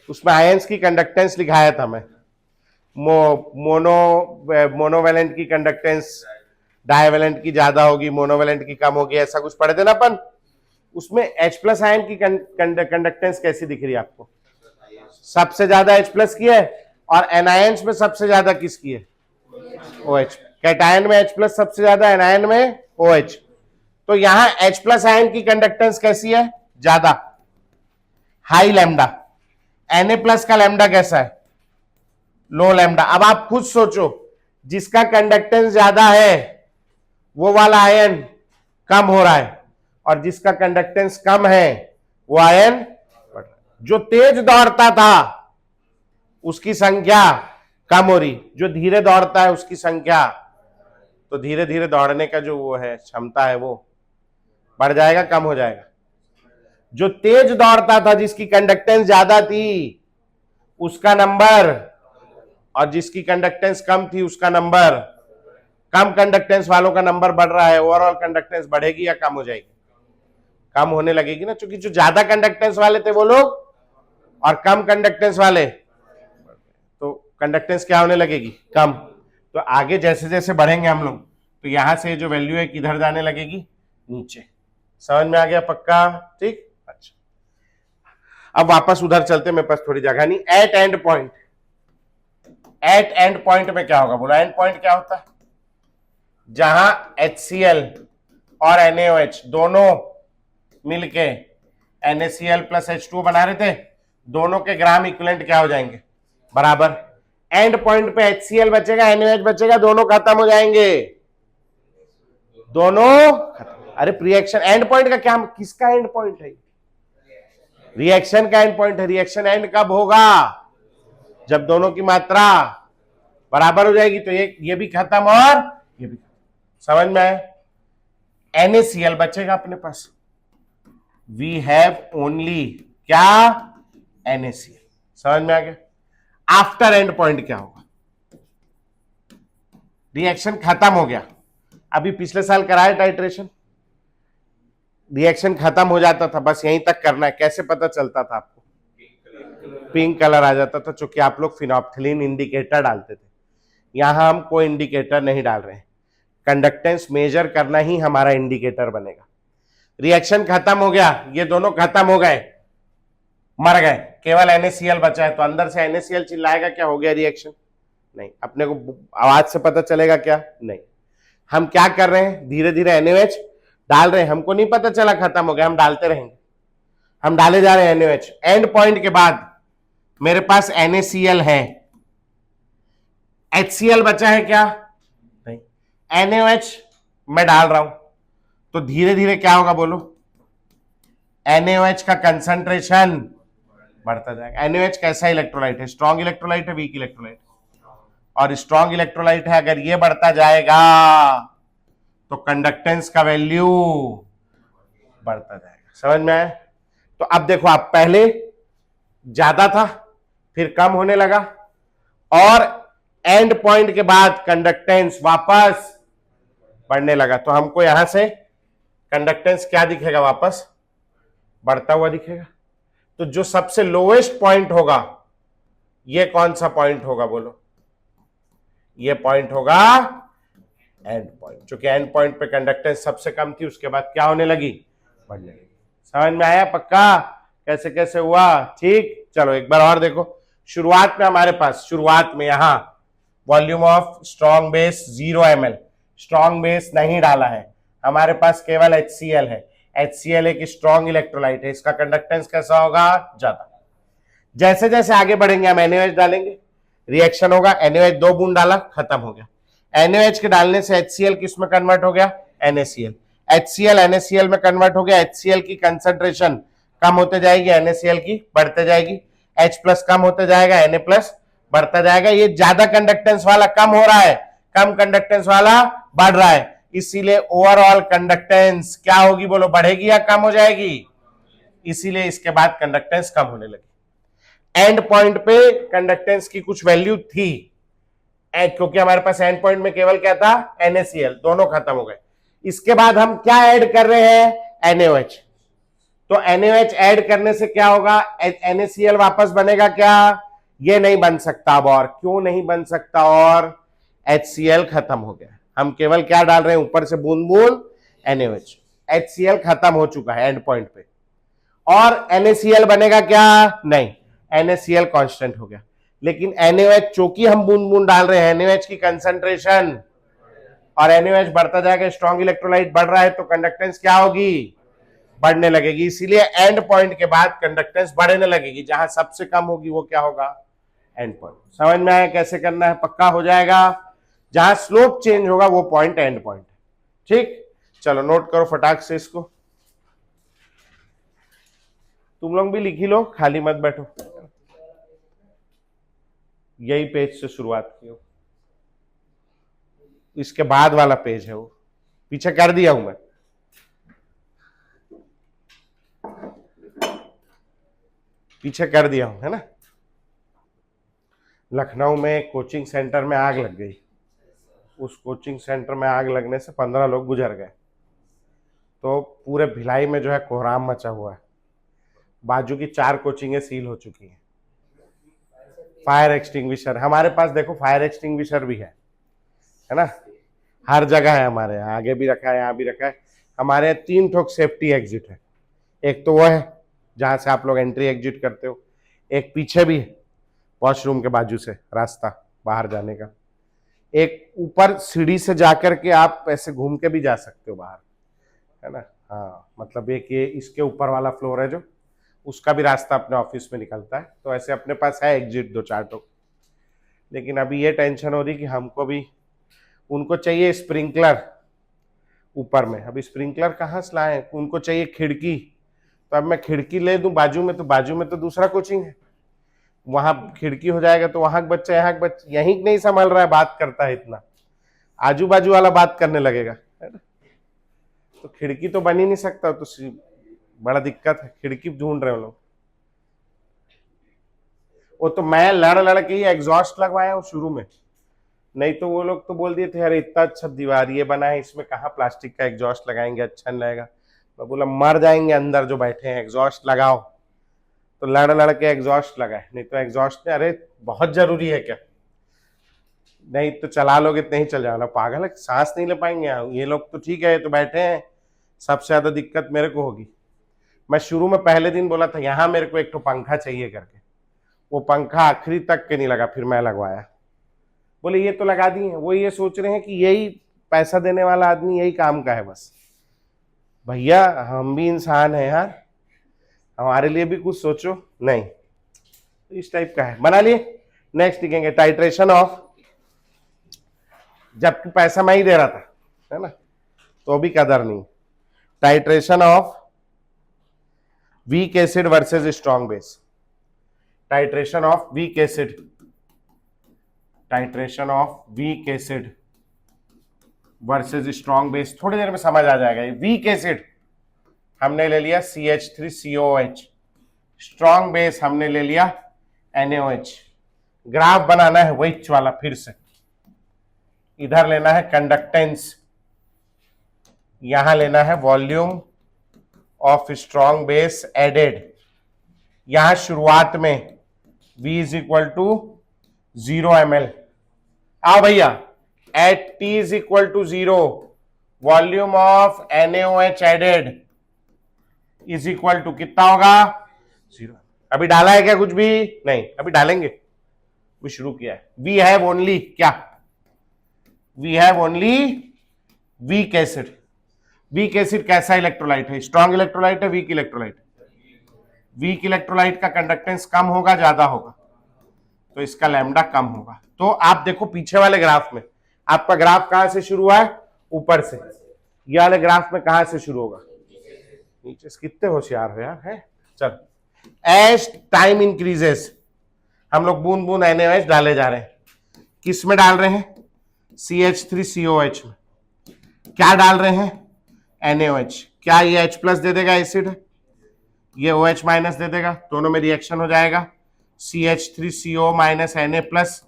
उसमें आयंस की कंडक्टेंस लिखाया था मैं, मोनोवेलेंट की कंडक्टेंस डाइवेलेंट की ज्यादा होगी, मोनोवेलेंट की कम होगी, ऐसा कुछ पढ़े थे ना अपन। उसमें H+ आयन की कंडक्टेंस कैसी दिख रही है आपको, सबसे ज्यादा H+ की है, और एनायंस में सबसे ज्यादा किसकी है, OH। कैटायन में H+ सबसे ज्यादा, एनायन में OH। तो यहां H+ आयन की कंडक्टेंस कैसी है, ज्यादा, हाई लैम्डा। Na+ का लैम्डा कैसा है, लो लैम्डा। अब आप खुद सोचो, जिसका कंडक्टेंस ज्यादा है वो वाला आयन कम हो रहा है, और जिसका कंडक्टेंस कम है वो आयन बढ़ रहा है। जो तेज दौड़ता था उसकी संख्या कम हो रही, जो धीरे दौड़ता है उसकी संख्या, तो धीरे धीरे दौड़ने का जो वो है क्षमता है वो बढ़ जाएगा, कम हो जाएगा। जो तेज दौड़ता था, जिसकी कंडक्टेंस ज्यादा थी, उसका नंबर, और जिसकी कंडक्टेंस कम थी उसका नंबर, कम कंडक्टेंस वालों का नंबर बढ़ रहा है, ओवरऑल कंडक्टेंस बढ़ेगी या कम हो जाएगी, कम होने लगेगी ना, क्योंकि जो ज्यादा कंडक्टेंस वाले थे वो लोग, और कम कंडक्टेंस वाले, तो कंडक्टेंस क्या होने लगेगी, कम। तो आगे जैसे जैसे बढ़ेंगे हम लोग, तो यहां से जो वैल्यू है किधर जाने लगेगी, नीचे। समझ में आ गया, पक्का, ठीक। अच्छा, अब वापस उधर चलते, मेरे पास थोड़ी जगह नहीं। At end point, at end point में क्या होगा, बोला एंड पॉइंट क्या होता है, जहां HCl और NaOH दोनों मिलके NaCl + H2 बना रहे थे, दोनों के ग्राम इक्विवेलेंट क्या हो जाएंगे, बराबर। एंड पॉइंट पे HCl बचेगा, NaOH बचेगा, दोनों खत्म हो जाएंगे, दोनों खत्म। अरे रिएक्शन एंड पॉइंट का क्या, किसका एंड पॉइंट है, रिएक्शन का एंड पॉइंट है। रिएक्शन एंड कब होगा, जब दोनों की मात्रा बराबर हो जाएगी, तो ये भी खत्म और ये भी खत्म। समझ में आए, NaCl बचेगा अपने पास, वी हैव ओनली क्या, NaCl। समझ में आ गया। आफ्टर एंड पॉइंट क्या होगा, रिएक्शन खत्म हो गया, अभी पिछले साल कराया टाइट्रेशन, रिएक्शन खत्म हो जाता था, बस यहीं तक करना है। कैसे पता चलता था आपको, पिंक कलर आ जाता था, क्योंकि आप लोग फिनोप्थिलीन इंडिकेटर डालते थे। यहां हम कोई इंडिकेटर नहीं डाल रहे हैं, कंडक्टेंस मेजर करना ही हमारा इंडिकेटर बनेगा। रिएक्शन खत्म हो गया, ये दोनों खत्म हो गए, मर गए, केवल NaCl बचा है, तो अंदर से NaCl चिल्लाएगा क्या, हो गया रिएक्शन, नहीं। अपने को आवाज से पता चलेगा क्या, नहीं। हम क्या कर रहे हैं, धीरे धीरे NaOH डाल रहे हैं, हमको नहीं पता चला खत्म हो गया, हम डालते रहेंगे, हम डाले जा रहे हैं NaOH। एंड पॉइंट के बाद मेरे पास NaCl है, HCl बचा है क्या, नहीं। NaOH मैं डाल रहा हूं, तो धीरे धीरे क्या होगा बोलो, NaOH का कंसंट्रेशन बढ़ता जाएगा। NaOH कैसा इलेक्ट्रोलाइट है, स्ट्रॉन्ग इलेक्ट्रोलाइट है, वीक इलेक्ट्रोलाइट, और स्ट्रॉन्ग इलेक्ट्रोलाइट है, अगर ये बढ़ता जाएगा तो कंडक्टेंस का वैल्यू बढ़ता जाएगा। समझ में आया। तो अब देखो, आप पहले ज्यादा था, फिर कम होने लगा, और एंड पॉइंट के बाद कंडक्टेंस वापस बढ़ने लगा, तो हमको यहां से कंडक्टेंस क्या दिखेगा, वापस बढ़ता हुआ दिखेगा। तो जो सबसे लोएस्ट पॉइंट होगा ये कौन सा पॉइंट होगा बोलो? ये पॉइंट होगा एंड पॉइंट। चूंकि एंड पॉइंट पे कंडक्टेंस सबसे कम थी, उसके बाद क्या होने लगी? बढ़ने लगी। समझ में आया? पक्का? कैसे कैसे हुआ? ठीक, चलो एक बार और देखो। शुरुआत में हमारे पास, शुरुआत में यहां volume of strong base 0 ml, strong base नहीं डाला है, हमारे पास केवल HCl है। HCl एक स्ट्रॉन्ग इलेक्ट्रोलाइट है, इसका कंडक्टेंस कैसा होगा? ज्यादा। जैसे जैसे आगे बढ़ेंगे हम NaOH डालेंगे, रिएक्शन होगा, NaOH 2 बूंद डाला, खत्म हो गया। NaOH के डालने से HCl किस में कन्वर्ट हो गया? NaCl। HCl NaCl में कन्वर्ट हो गया। HCl की कंसंट्रेशन कम होते जाएगी, NaCl की बढ़ते जाएगी। H प्लस कम होते जाएगा, Na प्लस बढ़ता जाएगा। ये ज्यादा कंडक्टेंस वाला कम हो रहा है, कम कंडक्टेंस वाला बढ़ रहा है, इसीलिए ओवरऑल कंडक्टेंस क्या होगी बोलो? बढ़ेगी या कम हो जाएगी? इसीलिए इसके बाद कंडक्टेंस कम होने लगी। एंड पॉइंट पे कंडक्टेंस की कुछ वैल्यू थी, क्योंकि हमारे पास एंड पॉइंट में केवल क्या था? NaCl, दोनों खत्म हो गए। इसके बाद हम क्या ऐड कर रहे हैं? NaOH। तो NaOH ऐड करने से क्या होगा? NaCl वापस बनेगा क्या? ये नहीं बन सकता अब। और क्यों नहीं बन सकता? और HCl खत्म हो गया, हम केवल क्या डाल रहे हैं? ऊपर से बूंद बूंद NaOH। HCl खत्म हो चुका है एंड पॉइंट पे, और NaCl बनेगा क्या? नहीं, NaCl कांस्टेंट हो गया। लेकिन NaOH चूंकि हम बूंद बूंद डाल रहे हैं, NaOH की कंसंट्रेशन, और NaOH बढ़ता जाएगा, स्ट्रॉन्ग इलेक्ट्रोलाइट बढ़ रहा है, तो कंडक्टेंस क्या होगी? बढ़ने लगेगी। इसीलिए एंड पॉइंट के बाद कंडक्टेंस बढ़ने लगेगी। जहां सबसे कम होगी वो क्या होगा? And point. समझ में आया कैसे करना है? पक्का हो जाएगा। जहां स्लोप चेंज होगा वो पॉइंट एंड पॉइंट। ठीक, चलो नोट करो फटाक से इसको। तुम लोग भी लिख ही लो, खाली मत बैठो। यही पेज से शुरुआत की हो, इसके बाद वाला पेज है वो, पीछे कर दिया हूं मैं। पीछे कर दिया हूं, है ना। लखनऊ में कोचिंग सेंटर में आग लग गई। उस कोचिंग सेंटर में आग लगने से 15 लोग गुजर गए। तो पूरे भिलाई में जो है कोहराम मचा हुआ है। बाजू की 4 कोचिंगें सील हो चुकी हैं। फायर एक्सटिंग्विशर हमारे पास, देखो फायर एक्सटिंग्विशर भी है ना, हर जगह है हमारे यहाँ, आगे भी रखा है, यहाँ भी रखा है। हमारे 3 ठोक सेफ्टी एग्जिट है। एक तो वो है जहां से आप लोग एंट्री एग्जिट करते हो, एक पीछे भी है वॉशरूम के बाजू से रास्ता बाहर जाने का, एक ऊपर सीढ़ी से जाकर के आप ऐसे घूम के भी जा सकते हो बाहर, है ना। हाँ, मतलब एक ये इसके ऊपर वाला फ्लोर है जो, उसका भी रास्ता अपने ऑफिस में निकलता है। तो ऐसे अपने पास है एग्जिट 2-4 ठोक। लेकिन अभी ये टेंशन हो रही कि हमको भी, उनको चाहिए स्प्रिंकलर ऊपर में, अभी स्प्रिंकलर कहाँ से लाएं? उनको चाहिए खिड़की, तो अब मैं खिड़की ले दूं बाजू में, तो बाजू में तो दूसरा कोचिंग है, वहां खिड़की हो जाएगा तो वहां के बच्चा यहाँ के बच्चे, यहीं नहीं संभल रहा है, बात करता है इतना, आजू बाजू वाला बात करने लगेगा, है ना। तो खिड़की तो बन ही नहीं सकता, तो बड़ा दिक्कत है, खिड़की ढूंढ रहे हो लोग। वो तो मैं लड़ लड़ के ही एग्जॉस्ट लगवाया हूँ शुरू में, नहीं तो वो लोग तो बोल दिए थे अरे इतना अच्छा दीवार ये बना है, इसमें कहाँ प्लास्टिक का एग्जॉस्ट लगाएंगे, अच्छा नहीं लगेगा। मैं बोला मर जाएंगे अंदर जो बैठे हैं, एग्जॉस्ट लगाओ। तो लड़ लड़ के एग्जॉस्ट लगाए, नहीं तो एग्जॉस्ट ने, अरे बहुत जरूरी है क्या? नहीं तो चला लोगे तो नहीं चल जाओ ना, पागल है, सांस नहीं ले पाएंगे। ये लोग तो ठीक है, तो बैठे हैं, सबसे ज्यादा दिक्कत मेरे को होगी। मैं शुरू में पहले दिन बोला था यहाँ मेरे को एक तो पंखा चाहिए करके, वो पंखा आखिरी तक के नहीं लगा, फिर मैं लगवाया। बोले ये तो लगा दिए, वो ये सोच रहे हैं कि यही पैसा देने वाला आदमी यही काम का है बस। भैया हम भी इंसान हैं यार, हमारे लिए भी कुछ सोचो। नहीं, इस टाइप का है, बना लिए। नेक्स्ट लिखेंगे टाइट्रेशन ऑफ, जबकि पैसा मैं ही दे रहा था, है ना, तो भी कदर नहीं। Titration of weak acid versus strong base, titration of weak acid, titration of weak acid versus strong base, थोड़ी देर में समझ आ जाएगा। वीक एसिड हमने ले लिया CH3COOH, स्ट्रॉन्ग बेस हमने ले लिया NaOH। ग्राफ बनाना है वही वाला, फिर से इधर लेना है कंडक्टेंस, यहां लेना है volume of strong base added, यहां शुरुआत में V is equal to 0 ml। आओ भैया, at T is equal to 0 volume of NaOH added is equal to कितना होगा 0। अभी डाला है क्या कुछ भी नहीं, अभी डालेंगे, अभी शुरू किया है। वी हैव ओनली क्या, we have only weak acid. Weak acid कैसा इलेक्ट्रोलाइट है, स्ट्रॉन्ग इलेक्ट्रोलाइट है वीक इलेक्ट्रोलाइट, वीक इलेक्ट्रोलाइट का कंडक्टेंस कम होगा ज्यादा होगा, तो इसका लैम्डा कम होगा। तो आप देखो पीछे वाले ग्राफ में, आपका ग्राफ कहां से शुरू हुआ है, ऊपर से, ये वाले ग्राफ में कहां से शुरू होगा, नीचे से। कितने होशियार हो यार, है। चल, एज टाइम इंक्रीजेस हम लोग बूंद बूंद NaOH डाले जा रहे हैं। किस में डाल रहे हैं, CH3COH में। क्या डाल रहे हैं, NaOH। क्या ये H प्लस दे देगा एसिड, ये OH माइनस दे देगा, दोनों में रिएक्शन हो जाएगा, CH3CO minus Na plus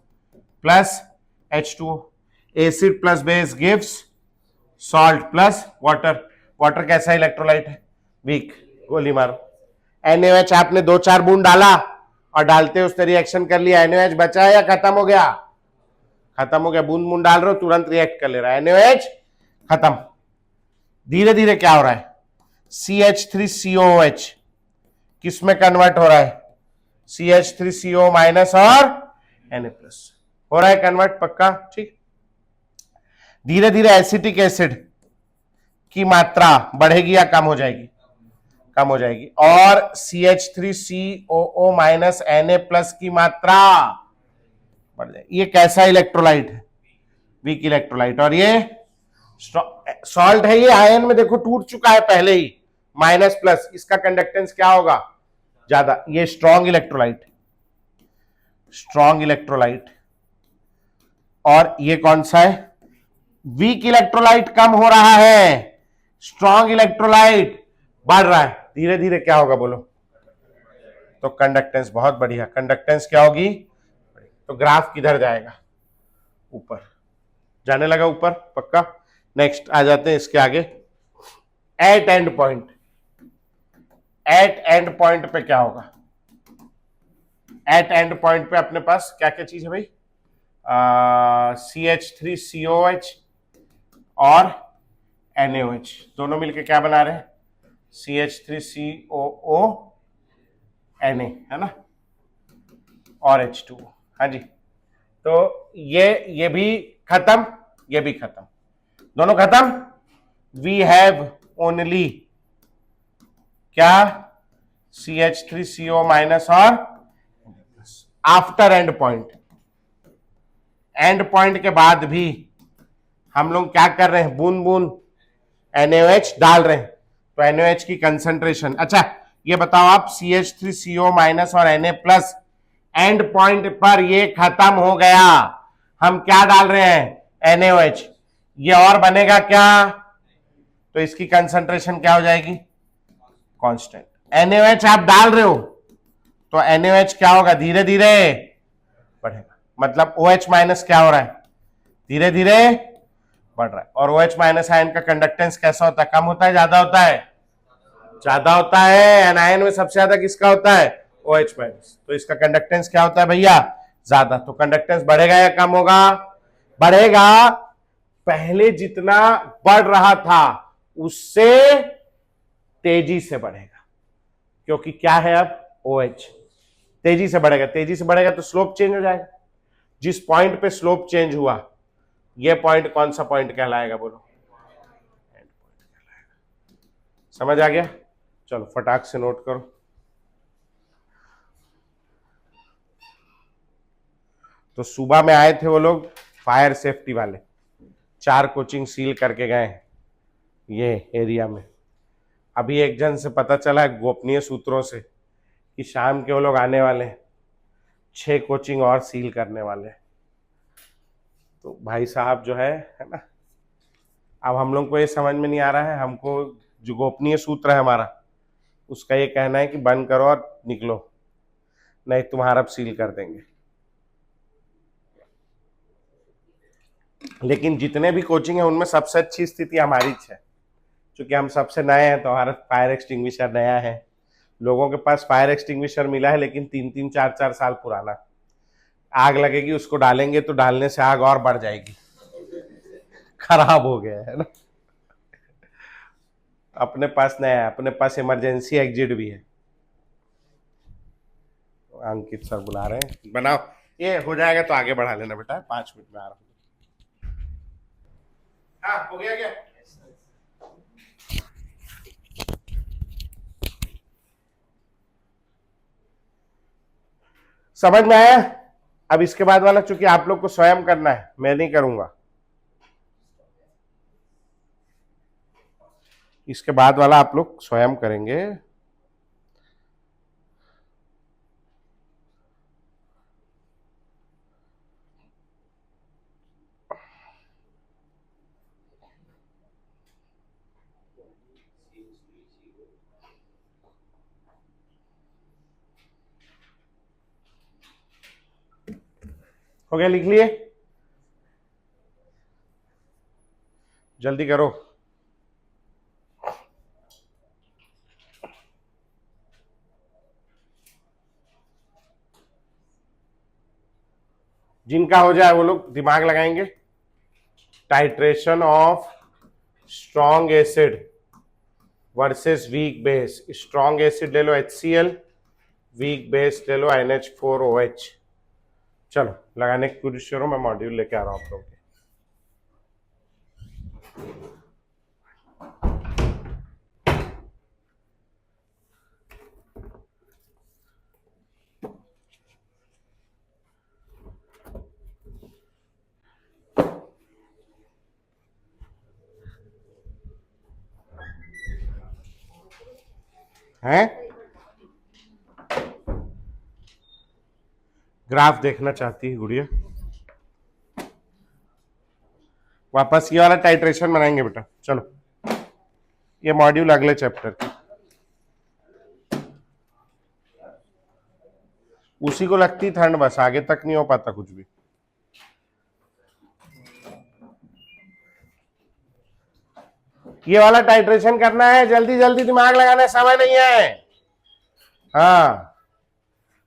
plus H2O। Acid plus base gives salt plus water. Water कैसा इलेक्ट्रोलाइट है, वीक। गोली मारो। NaOH आपने 2-4 बूंद डाला और डालते उसने रिएक्शन कर लिया, NaOH बचा है या खत्म हो गया, खत्म हो गया। बूंद बूंद डाल रहे हो तुरंत रिएक्ट कर ले रहा है, NaOH खत्म। धीरे धीरे क्या हो रहा है, CH3COOH किस में कन्वर्ट हो रहा है, CH3CO माइनस और Na प्लस हो रहा है कन्वर्ट, पक्का, ठीक। धीरे धीरे एसिटिक एसिड की मात्रा बढ़ेगी या कम हो जाएगी, कम हो जाएगी, और CH3COO माइनस Na प्लस की मात्रा बढ़ जाएगी। ये कैसा इलेक्ट्रोलाइट है, वीक इलेक्ट्रोलाइट। और ये सॉल्ट है, ये आयन में देखो टूट चुका है पहले ही, माइनस प्लस, इसका कंडक्टेंस क्या होगा ज्यादा। ये स्ट्रॉन्ग इलेक्ट्रोलाइट, स्ट्रॉन्ग इलेक्ट्रोलाइट। और ये कौन सा है, वीक इलेक्ट्रोलाइट कम हो रहा है, स्ट्रॉन्ग इलेक्ट्रोलाइट बढ़ रहा है। धीरे धीरे क्या होगा बोलो, तो कंडक्टेंस बहुत बढ़िया, कंडक्टेंस क्या होगी, तो ग्राफ किधर जाएगा, ऊपर जाने लगा, ऊपर, पक्का। नेक्स्ट आ जाते हैं इसके आगे, at end point. At end point पे क्या होगा, एट एंड पॉइंट पे अपने पास क्या क्या चीज है भाई, CH3COH और NaOH दोनों मिलके क्या बना रहे हैं, CH3COO Na, है ना, और H2O। हाँ जी, तो ये भी खत्म, ये भी खत्म, दोनों खत्म। वी हैव ओनली क्या, CH3CO माइनस और after end point. End point के बाद भी हम लोग क्या कर रहे हैं, बूंद बूंद NaOH डाल रहे हैं, तो NaOH की कंसंट्रेशन। अच्छा ये बताओ आप, CH3CO माइनस और Na प्लस एंड पॉइंट पर ये खत्म हो गया, हम क्या डाल रहे हैं, NaOH। ये और बनेगा क्या, तो इसकी कंसंट्रेशन क्या हो जाएगी, कांस्टेंट। NaOH आप डाल रहे हो तो NaOH क्या होगा, धीरे धीरे बढ़ेगा, मतलब OH माइनस क्या हो रहा है, धीरे धीरे बढ़ रहा है। और OH माइनस आयन का कंडक्टेंस कैसा होता है, कम होता है ज्यादा होता है, ज्यादा होता है। एनायन में सबसे ज्यादा किसका होता है, OH माइनस, तो इसका कंडक्टेंस क्या होता है भैया, ज्यादा। तो कंडक्टेंस बढ़ेगा या कम होगा, बढ़ेगा। पहले जितना बढ़ रहा था उससे तेजी से बढ़ेगा, क्योंकि क्या है अब OH, तेजी से बढ़ेगा, तेजी से बढ़ेगा तो स्लोप चेंज हो जाएगा। जिस पॉइंट पे स्लोप चेंज हुआ, ये पॉइंट कौन सा पॉइंट कहलाएगा बोलो, समझ आ गया। चलो फटाक से नोट करो। तो सुबह में आए थे वो लोग फायर सेफ्टी वाले, 4 कोचिंग सील करके गए ये एरिया में। अभी एक जन से पता चला है गोपनीय सूत्रों से कि शाम के वो लोग आने वाले हैं, 6 कोचिंग और सील करने वाले हैं। तो भाई साहब जो है ना, अब हम लोग को ये समझ में नहीं आ रहा है, हमको जो गोपनीय सूत्र है हमारा, उसका ये कहना है कि बंद करो और निकलो, नहीं तुम्हारा अब सील कर देंगे। लेकिन जितने भी कोचिंग है उनमें सबसे अच्छी स्थिति हमारी है, क्योंकि हम सबसे नए हैं तो हमारा फायर एक्सटिंग्विशर नया है, लोगों के पास फायर एक्सटिंग्विशर मिला है लेकिन 3-3 4-4 साल पुराना। आग लगेगी, उसको डालेंगे तो डालने से आग और बढ़ जाएगी, खराब हो गया है ना। अपने पास नया है, अपने पास इमरजेंसी एग्जिट भी है। अंकित सर बुला रहे हैं, बनाओ। ये हो जाएगा तो आगे बढ़ा लेना बेटा, 5 मिनट में आ रहा हूँ। हाँ, हो गया क्या? समझ में आया? अब इसके बाद वाला चूंकि आप लोग को स्वयं करना है, मैं नहीं करूंगा। इसके बाद वाला आप लोग स्वयं करेंगे। हो गया, लिख लिए? जल्दी करो। जिनका हो जाए वो लोग दिमाग लगाएंगे। Titration of strong acid versus weak base. Strong acid ले लो HCl, वीक बेस ले लो NH4OH। चलो लगाने की कोशिश करो, मैं मॉड्यूल लेके आ रहा हूं आप लोगों के। हैं? ग्राफ देखना चाहती है गुड़िया? वापस ये वाला टाइट्रेशन बनाएंगे बेटा। चलो, ये मॉड्यूल अगले चैप्टर की। उसी को लगती ठंड, बस आगे तक नहीं हो पाता कुछ भी। ये वाला टाइट्रेशन करना है, जल्दी जल्दी दिमाग लगाना है, समय नहीं है। हाँ,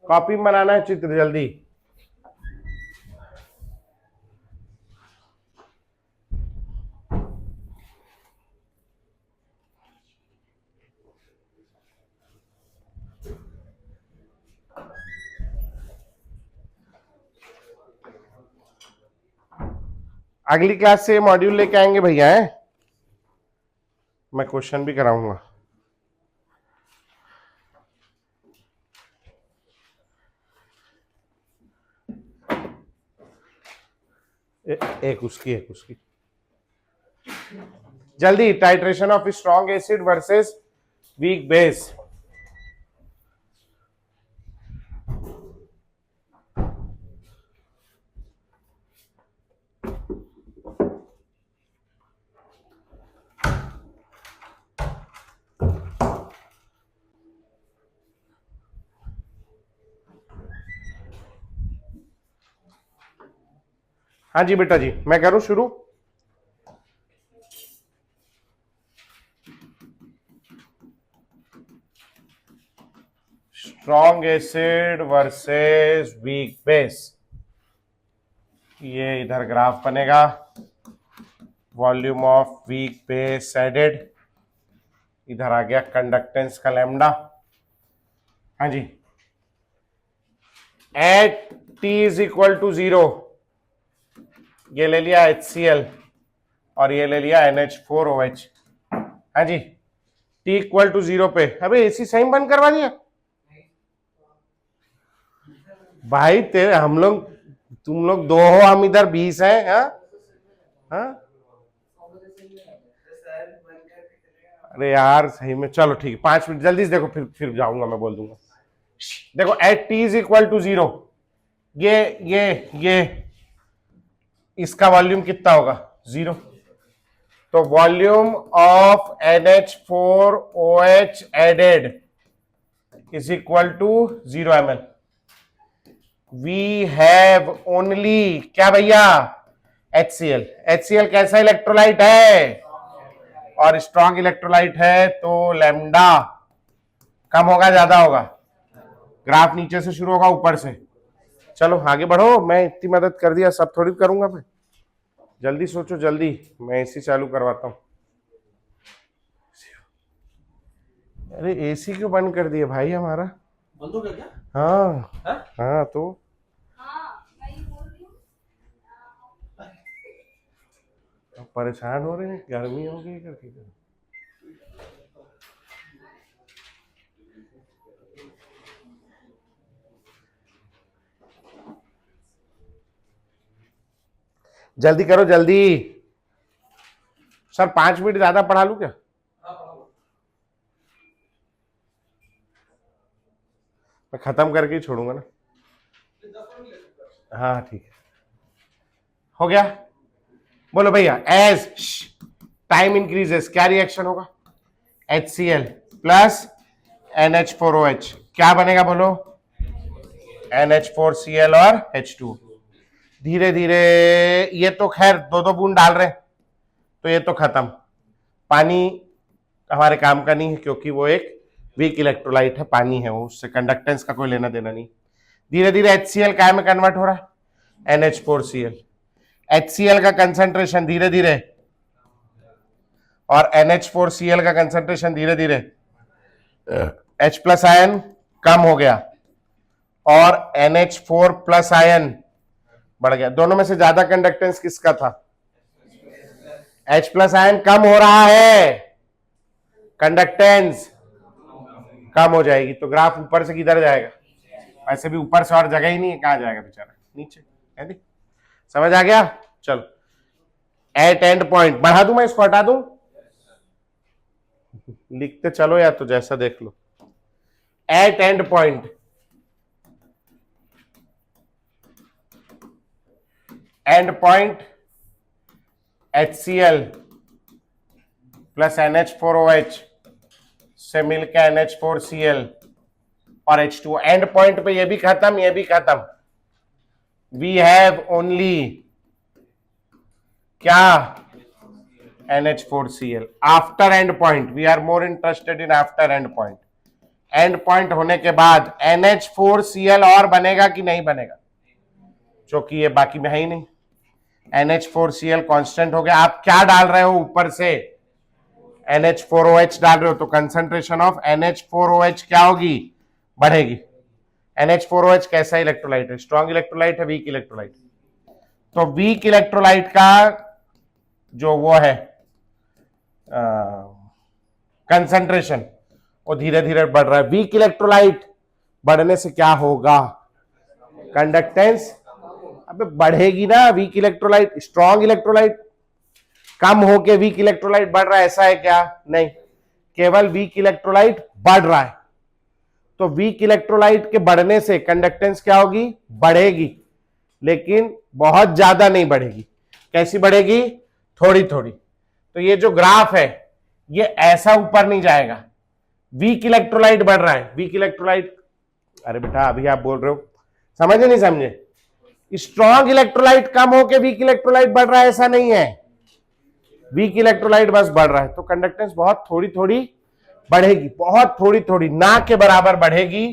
कॉपी में बनाना है चित्र, जल्दी। अगली क्लास से मॉड्यूल लेके आएंगे भैया, है? मैं क्वेश्चन भी कराऊंगा। एक उसकी जल्दी। Titration of strong acid versus weak base. हाँ जी बेटा जी, मैं करूं शुरू? Strong acid versus weak base. ये इधर ग्राफ बनेगा। Volume of weak base added, इधर आ गया कंडक्टेंस का लैम्डा। हाँ जी, at T is equal to 0 ये ले लिया HCl और ये ले लिया NH4OH। हाँ जी, T इक्वल टू 0 पे। अबे AC सही बंद करवा दिया भाई तेरे। हम लोग, तुम लोग 2 हो, हम इधर 20 हैं। हाँ हाँ, अरे यार सही में। चलो ठीक है, 5 मिनट जल्दी से देखो, फिर जाऊंगा, मैं बोल दूंगा। देखो at T is equal to 0, ये इसका वॉल्यूम कितना होगा? 0। तो volume of NH4OH added is equal to 0 ml। We have only क्या भैया? HCl। HCl कैसा इलेक्ट्रोलाइट है? और स्ट्रॉन्ग इलेक्ट्रोलाइट है, तो लैम्डा कम होगा ज्यादा होगा? ग्राफ नीचे से शुरू होगा ऊपर से। चलो आगे बढ़ो, मैं इतनी मदद कर दिया, सब थोड़ी करूंगा मैं। जल्दी सोचो जल्दी, मैं एसी चालू करवाता हूँ। अरे एसी क्यों बंद कर दिया भाई हमारा? बंद हो गया क्या? हाँ है? हाँ तो परेशान हो रहे हैं, गर्मी हो गई करके। जल्दी करो जल्दी सर, 5 मिनट ज्यादा पढ़ा लूं क्या? मैं खत्म करके ही छोड़ूंगा ना। हाँ ठीक है, हो गया। बोलो भैया, एज टाइम इंक्रीजेस क्या रिएक्शन होगा? HCl प्लस NH4OH क्या बनेगा बोलो? NH4Cl और H2। धीरे धीरे, ये तो खैर दो दो बूंद डाल रहे हैं तो ये तो खत्म। पानी हमारे काम का नहीं है क्योंकि वो एक वीक इलेक्ट्रोलाइट है, पानी है वो, उससे कंडक्टेंस का कोई लेना देना नहीं। धीरे धीरे HCl क्या में कन्वर्ट हो रहा है? NH4Cl। HCl का कंसंट्रेशन धीरे धीरे और NH4Cl का कंसंट्रेशन धीरे धीरे, H प्लस आयन कम हो गया और NH4 प्लस आयन बढ़ गया। दोनों में से ज्यादा कंडक्टेंस किसका था? H प्लस आयन कम हो रहा है, कंडक्टेंस कम हो जाएगी तो ग्राफ ऊपर से किधर जाएगा? वैसे भी ऊपर से और जगह ही नहीं है, कहां जाएगा बेचारा? नीचे। है? समझ आ गया? चलो, एट एंड पॉइंट बढ़ा दूं, मैं इसको हटा दूं? लिखते चलो या तो जैसा देख लो। At end point, end point HCl plus NH4OH से मिलकर NH4Cl और H2। एंड पॉइंट पे ये भी खत्म, ये भी खत्म। वी हैव ओनली क्या? NH4Cl। After end point, we are more interested in after end point. End point होने के बाद NH4Cl और बनेगा कि नहीं बनेगा? क्योंकि ये बाकी में है ही नहीं। NH4Cl कांस्टेंट हो गया। आप क्या डाल रहे हो ऊपर से? NH4OH डाल रहे हो तो कंसंट्रेशन ऑफ NH4OH क्या होगी? बढ़ेगी। NH4OH कैसा इलेक्ट्रोलाइट है? स्ट्रॉन्ग इलेक्ट्रोलाइट है, वीक इलेक्ट्रोलाइट? तो वीक इलेक्ट्रोलाइट का जो वो है कंसंट्रेशन, वो धीरे धीरे बढ़ रहा है। वीक इलेक्ट्रोलाइट बढ़ने से क्या होगा? कंडक्टेंस अबे बढ़ेगी ना। वीक इलेक्ट्रोलाइट, स्ट्रॉन्ग इलेक्ट्रोलाइट कम होके वीक इलेक्ट्रोलाइट बढ़ रहा है, ऐसा है क्या? नहीं, केवल वीक इलेक्ट्रोलाइट बढ़ रहा है। तो वीक इलेक्ट्रोलाइट के बढ़ने से कंडक्टेंस क्या होगी? बढ़ेगी, लेकिन बहुत ज्यादा नहीं बढ़ेगी। कैसी बढ़ेगी? थोड़ी थोड़ी। तो ये जो ग्राफ है ये ऐसा ऊपर नहीं जाएगा। वीक इलेक्ट्रोलाइट बढ़ रहा है, वीक इलेक्ट्रोलाइट, अरे बेटा अभी आप बोल रहे हो, समझे नहीं समझे? स्ट्रॉन्ग इलेक्ट्रोलाइट कम होके वीक इलेक्ट्रोलाइट बढ़ रहा है, ऐसा नहीं है। वीक इलेक्ट्रोलाइट बस बढ़ रहा है तो कंडक्टेंस बहुत थोड़ी थोड़ी बढ़ेगी, बहुत थोड़ी थोड़ी, ना के बराबर बढ़ेगी।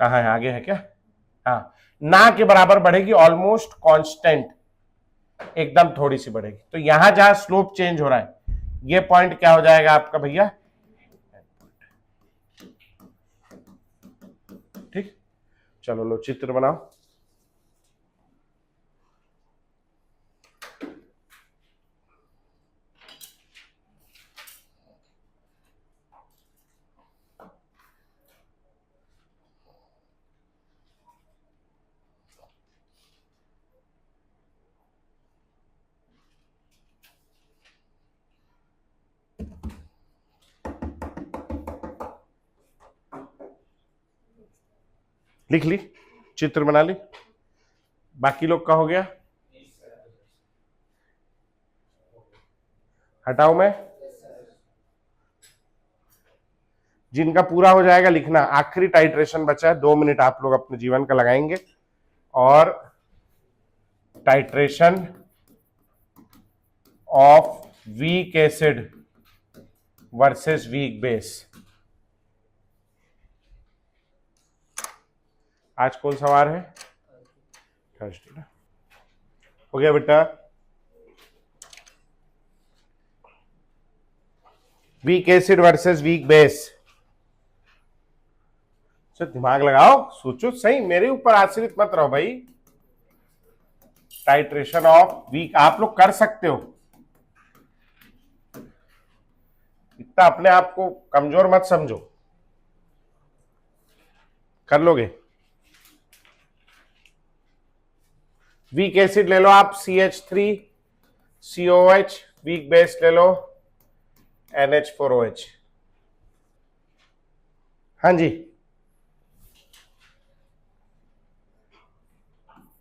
कहां है? आगे है क्या? हाँ, ना के बराबर बढ़ेगी, ऑलमोस्ट कांस्टेंट, एकदम थोड़ी सी बढ़ेगी। तो यहां जहां स्लोप चेंज हो रहा है ये पॉइंट क्या हो जाएगा आपका भैया? ठीक, चलो लो चित्र बनाओ। लिख ली, चित्र बना ली। बाकी लोग का हो गया? हटाओ मैं, जिनका पूरा हो जाएगा लिखना। आखिरी टाइट्रेशन बचा है, 2 मिनट आप लोग अपने जीवन का लगाएंगे और titration of weak acid versus weak base. आज कौन सा वार है? थर्सडे ना। हो गया बेटा। Weak acid versus weak base. दिमाग लगाओ, सोचो सही, मेरे ऊपर आश्रित मत रहो भाई। टाइट्रेशन ऑफ वीक आप लोग कर सकते हो, इतना अपने आप को कमजोर मत समझो, कर लोगे। वीक एसिड ले लो आप CH3COH, वीक बेस ले लो NH4OH। हाँ जी,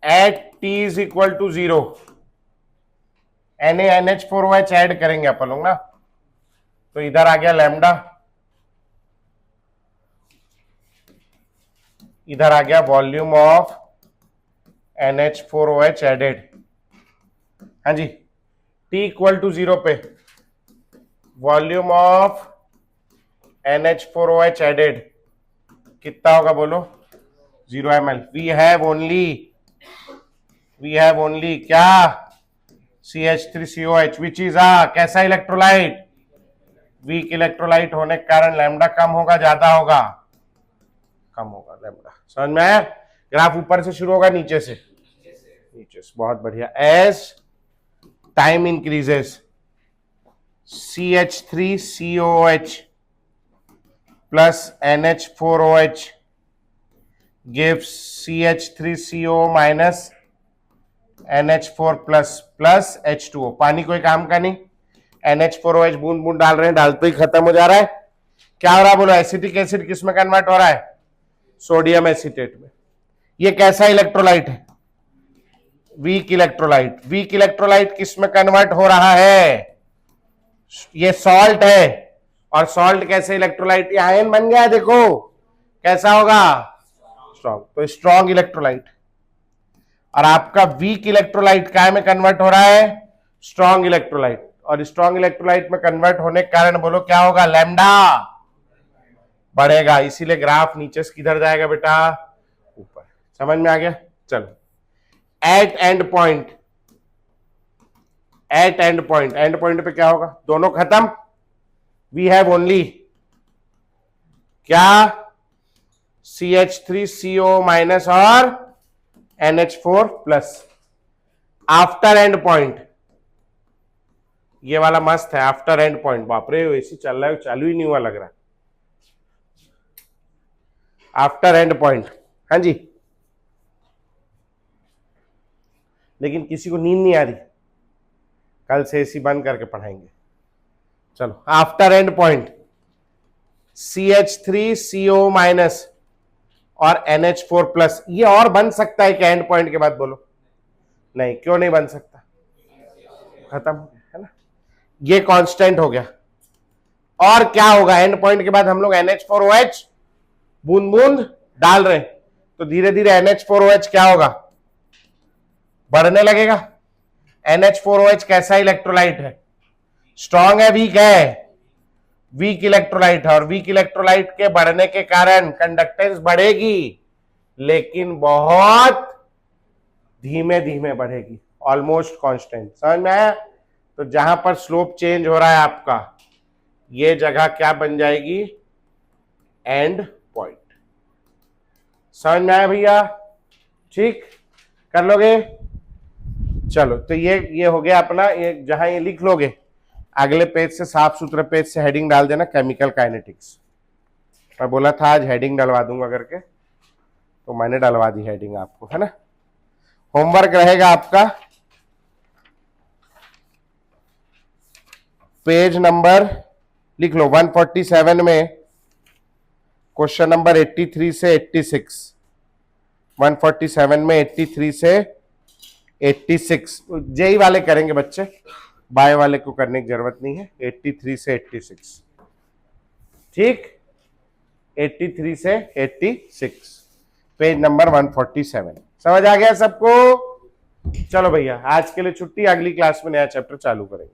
at T is equal to 0 NaNH4OH add करेंगे अपन लोग ना, तो इधर आ गया लैम्डा, इधर आ गया वॉल्यूम ऑफ NH4OH एडेड। हाँ जी, T इक्वल टू 0 पे वॉल्यूम ऑफ NH4OH एडेड कितना होगा बोलो? 0 ml। वी हैव ओनली क्या? CH3COH विच इज कैसा इलेक्ट्रोलाइट? वीक इलेक्ट्रोलाइट होने के कारण लैम्डा कम होगा, ज्यादा होगा? कम होगा लैम्डा। समझ में आया? ग्राफ ऊपर से शुरू होगा नीचे से? नीचे से। बहुत बढ़िया। As time increases CH3COH plus NH4OH gives CH3CO minus NH4 plus H2O। पानी कोई काम का नहीं, NH4OH बूंद बूंद डाल रहे हैं, डालते ही खत्म हो जा रहा है। क्या हो रहा है बोलो? एसिटिक एसिड किस में कन्वर्ट हो रहा है? सोडियम एसीटेट में। ये कैसा इलेक्ट्रोलाइट है? Weak electrolyte. वीक इलेक्ट्रोलाइट किस में कन्वर्ट हो रहा है? ये सॉल्ट है, और सॉल्ट कैसे इलेक्ट्रोलाइट? ये आयन बन गया, देखो कैसा होगा? स्ट्रॉन्ग। तो स्ट्रॉन्ग इलेक्ट्रोलाइट। और आपका वीक इलेक्ट्रोलाइट काय में कन्वर्ट हो रहा है? Strong electrolyte. और स्ट्रॉन्ग इलेक्ट्रोलाइट में कन्वर्ट होने के कारण बोलो क्या होगा? लैम्डा बढ़ेगा। इसीलिए ग्राफ नीचे से किधर जाएगा बेटा? ऊपर। समझ में आ गया? चलो, at end point end point पे क्या होगा? दोनों खत्म। वी हैव ओनली क्या? CH3CO माइनस और NH4 plus. After end point, ये वाला मस्त है। आफ्टर एंड पॉइंट, बाप रे ऐसी चल रहा है, चालू ही नहीं हुआ लग रहा। आफ्टर एंड पॉइंट, हाँ जी। लेकिन किसी को नींद नहीं आ रही, कल से एसी बंद करके पढ़ाएंगे। चलो, after end point CH3CO minus और NH4 प्लस। ये और बन सकता है क्या एंड पॉइंट के बाद? बोलो नहीं। क्यों नहीं बन सकता? खत्म हो गया है ना, ये कांस्टेंट हो गया। और क्या होगा? एंड पॉइंट के बाद हम लोग NH4OH बूंद बूंद डाल रहे हैं, तो धीरे धीरे NH4OH क्या होगा? बढ़ने लगेगा। NH4OH कैसा इलेक्ट्रोलाइट है? स्ट्रॉन्ग है, वीक है? वीक इलेक्ट्रोलाइट है। और वीक इलेक्ट्रोलाइट के बढ़ने के कारण कंडक्टेंस बढ़ेगी, लेकिन बहुत धीमे धीमे बढ़ेगी, ऑलमोस्ट कांस्टेंट। समझ में आया? तो जहां पर स्लोप चेंज हो रहा है आपका, ये जगह क्या बन जाएगी? And point. समझ में आया भैया? ठीक, कर लोगे? चलो, तो ये हो गया अपना। ये जहां ये लिख लोगे, अगले पेज से, साफ सुथरे पेज से हेडिंग डाल देना केमिकल काइनेटिक्स। मैं बोला था आज हेडिंग डलवा दूंगा करके, तो मैंने डलवा दी हेडिंग आपको, है ना। होमवर्क रहेगा आपका पेज नंबर लिख लो 147 में क्वेश्चन नंबर 83 से 86। 147 में 83 से 86 जेई वाले करेंगे बच्चे, बाय वाले को करने की जरूरत नहीं है। 83 से 86, ठीक। 83 से 86 पेज नंबर 147। समझ आ गया सबको? चलो भैया, आज के लिए छुट्टी, अगली क्लास में नया चैप्टर चालू करेंगे।